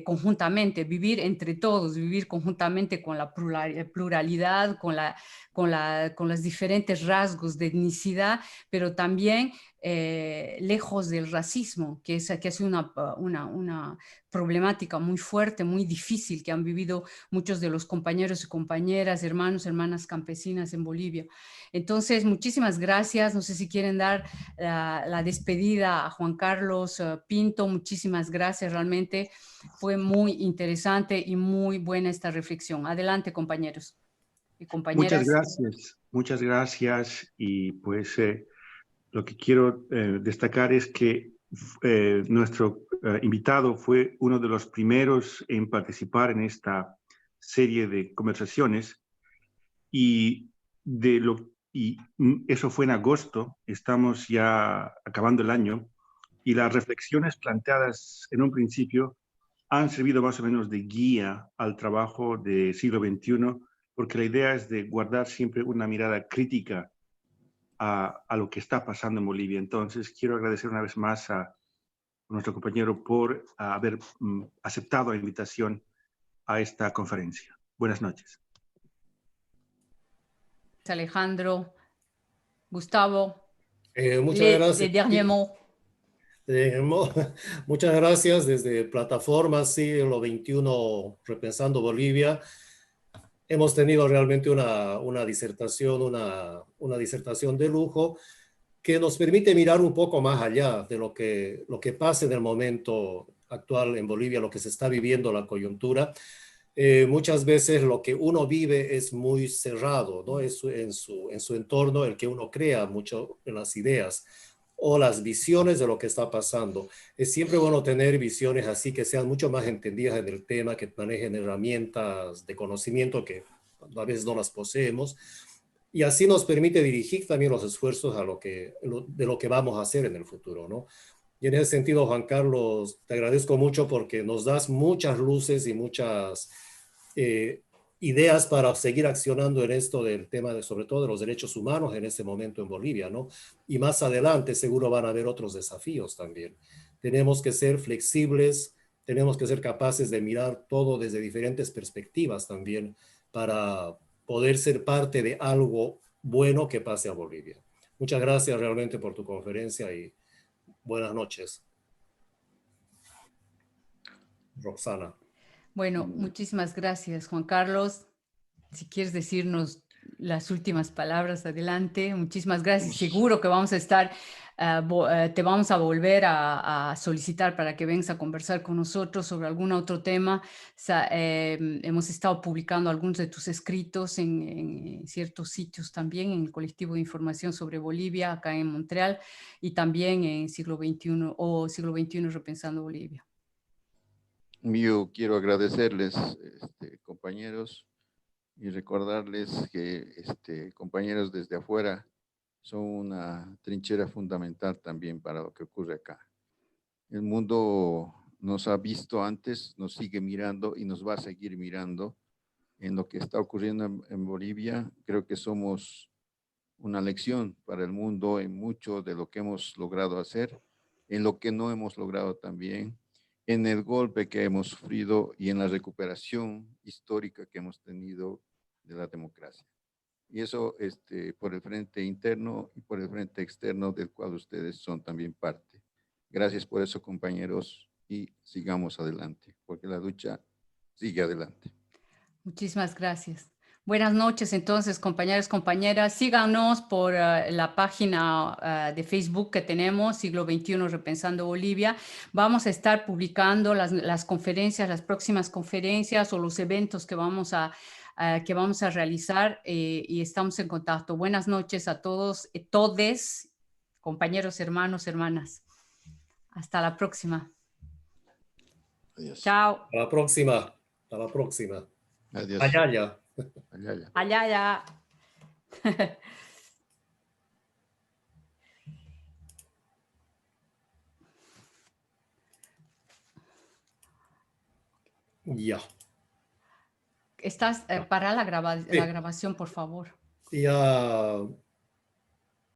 A: conjuntamente, vivir entre todos, vivir conjuntamente con la pluralidad, con los diferentes rasgos de etnicidad, pero también lejos del racismo, que ha sido una problemática muy fuerte, muy difícil que han vivido muchos de los compañeros y compañeras, hermanas campesinas en Bolivia. Entonces, muchísimas gracias. No sé si quieren dar la despedida a Juan Carlos Pinto. Muchísimas gracias, realmente fue muy interesante y muy buena esta reflexión. Adelante, compañeros y compañeras.
E: Muchas gracias. Y pues lo que quiero destacar es que nuestro invitado fue uno de los primeros en participar en esta serie de conversaciones y eso fue en agosto. Estamos ya acabando el año y las reflexiones planteadas en un principio han servido más o menos de guía al trabajo del siglo XXI, porque la idea es de guardar siempre una mirada crítica a lo que está pasando en Bolivia. Entonces, quiero agradecer una vez más a nuestro compañero por haber aceptado la invitación a esta conferencia. Buenas noches.
A: Alejandro, Gustavo,
C: muchas gracias.
A: Muchas
C: gracias desde Plataforma Siglo XXI Repensando Bolivia. Hemos tenido realmente una disertación de lujo que nos permite mirar un poco más allá de lo que pasa en el momento actual en Bolivia, lo que se está viviendo, la coyuntura. Muchas veces lo que uno vive es muy cerrado, ¿no? Es en su entorno el que uno crea mucho en las ideas. o las visiones de lo que está pasando. Es siempre bueno tener visiones así que sean mucho más entendidas en el tema, que manejen herramientas de conocimiento que a veces no las poseemos, y así nos permite dirigir también los esfuerzos a de lo que vamos a hacer en el futuro, ¿no? Y en ese sentido, Juan Carlos, te agradezco mucho porque nos das muchas luces y muchas ideas para seguir accionando en esto del tema sobre todo de los derechos humanos en este momento en Bolivia, ¿no? Y más adelante seguro van a haber otros desafíos también. Tenemos que ser flexibles, tenemos que ser capaces de mirar todo desde diferentes perspectivas también para poder ser parte de algo bueno que pase a Bolivia. Muchas gracias realmente por tu conferencia y buenas noches. Roxana.
A: Bueno, muchísimas gracias, Juan Carlos. Si quieres decirnos las últimas palabras, adelante. Muchísimas gracias. Seguro que vamos a estar, te vamos a volver a solicitar para que vengas a conversar con nosotros sobre algún otro tema. Hemos estado publicando algunos de tus escritos en ciertos sitios también, en el Colectivo de Información sobre Bolivia, acá en Montreal, y también en Siglo XXI o Siglo XXI Repensando Bolivia.
B: Yo quiero agradecerles, compañeros, y recordarles que, compañeros desde afuera, son una trinchera fundamental también para lo que ocurre acá. El mundo nos ha visto antes, nos sigue mirando y nos va a seguir mirando en lo que está ocurriendo en Bolivia. Creo que somos una lección para el mundo en mucho de lo que hemos logrado hacer, en lo que no hemos logrado también, en el golpe que hemos sufrido y en la recuperación histórica que hemos tenido de la democracia. Y eso por el frente interno y por el frente externo del cual ustedes son también parte. Gracias por eso, compañeros, y sigamos adelante, porque la lucha sigue adelante.
A: Muchísimas gracias. Buenas noches, entonces, compañeros, compañeras. Síganos por la página de Facebook que tenemos, Siglo XXI Repensando Bolivia. Vamos a estar publicando las conferencias, las próximas conferencias o los eventos que vamos a realizar y estamos en contacto. Buenas noches a todos, todes, compañeros, hermanos, hermanas. Hasta la próxima.
B: Adiós.
A: Chao.
C: Hasta la próxima. Hasta la próxima.
B: Adiós.
C: Ayaya.
B: Ayaya.
A: Ayaya.
C: Ya.
A: Estás para la
C: Sí.
A: grabación, por favor.
C: Ya.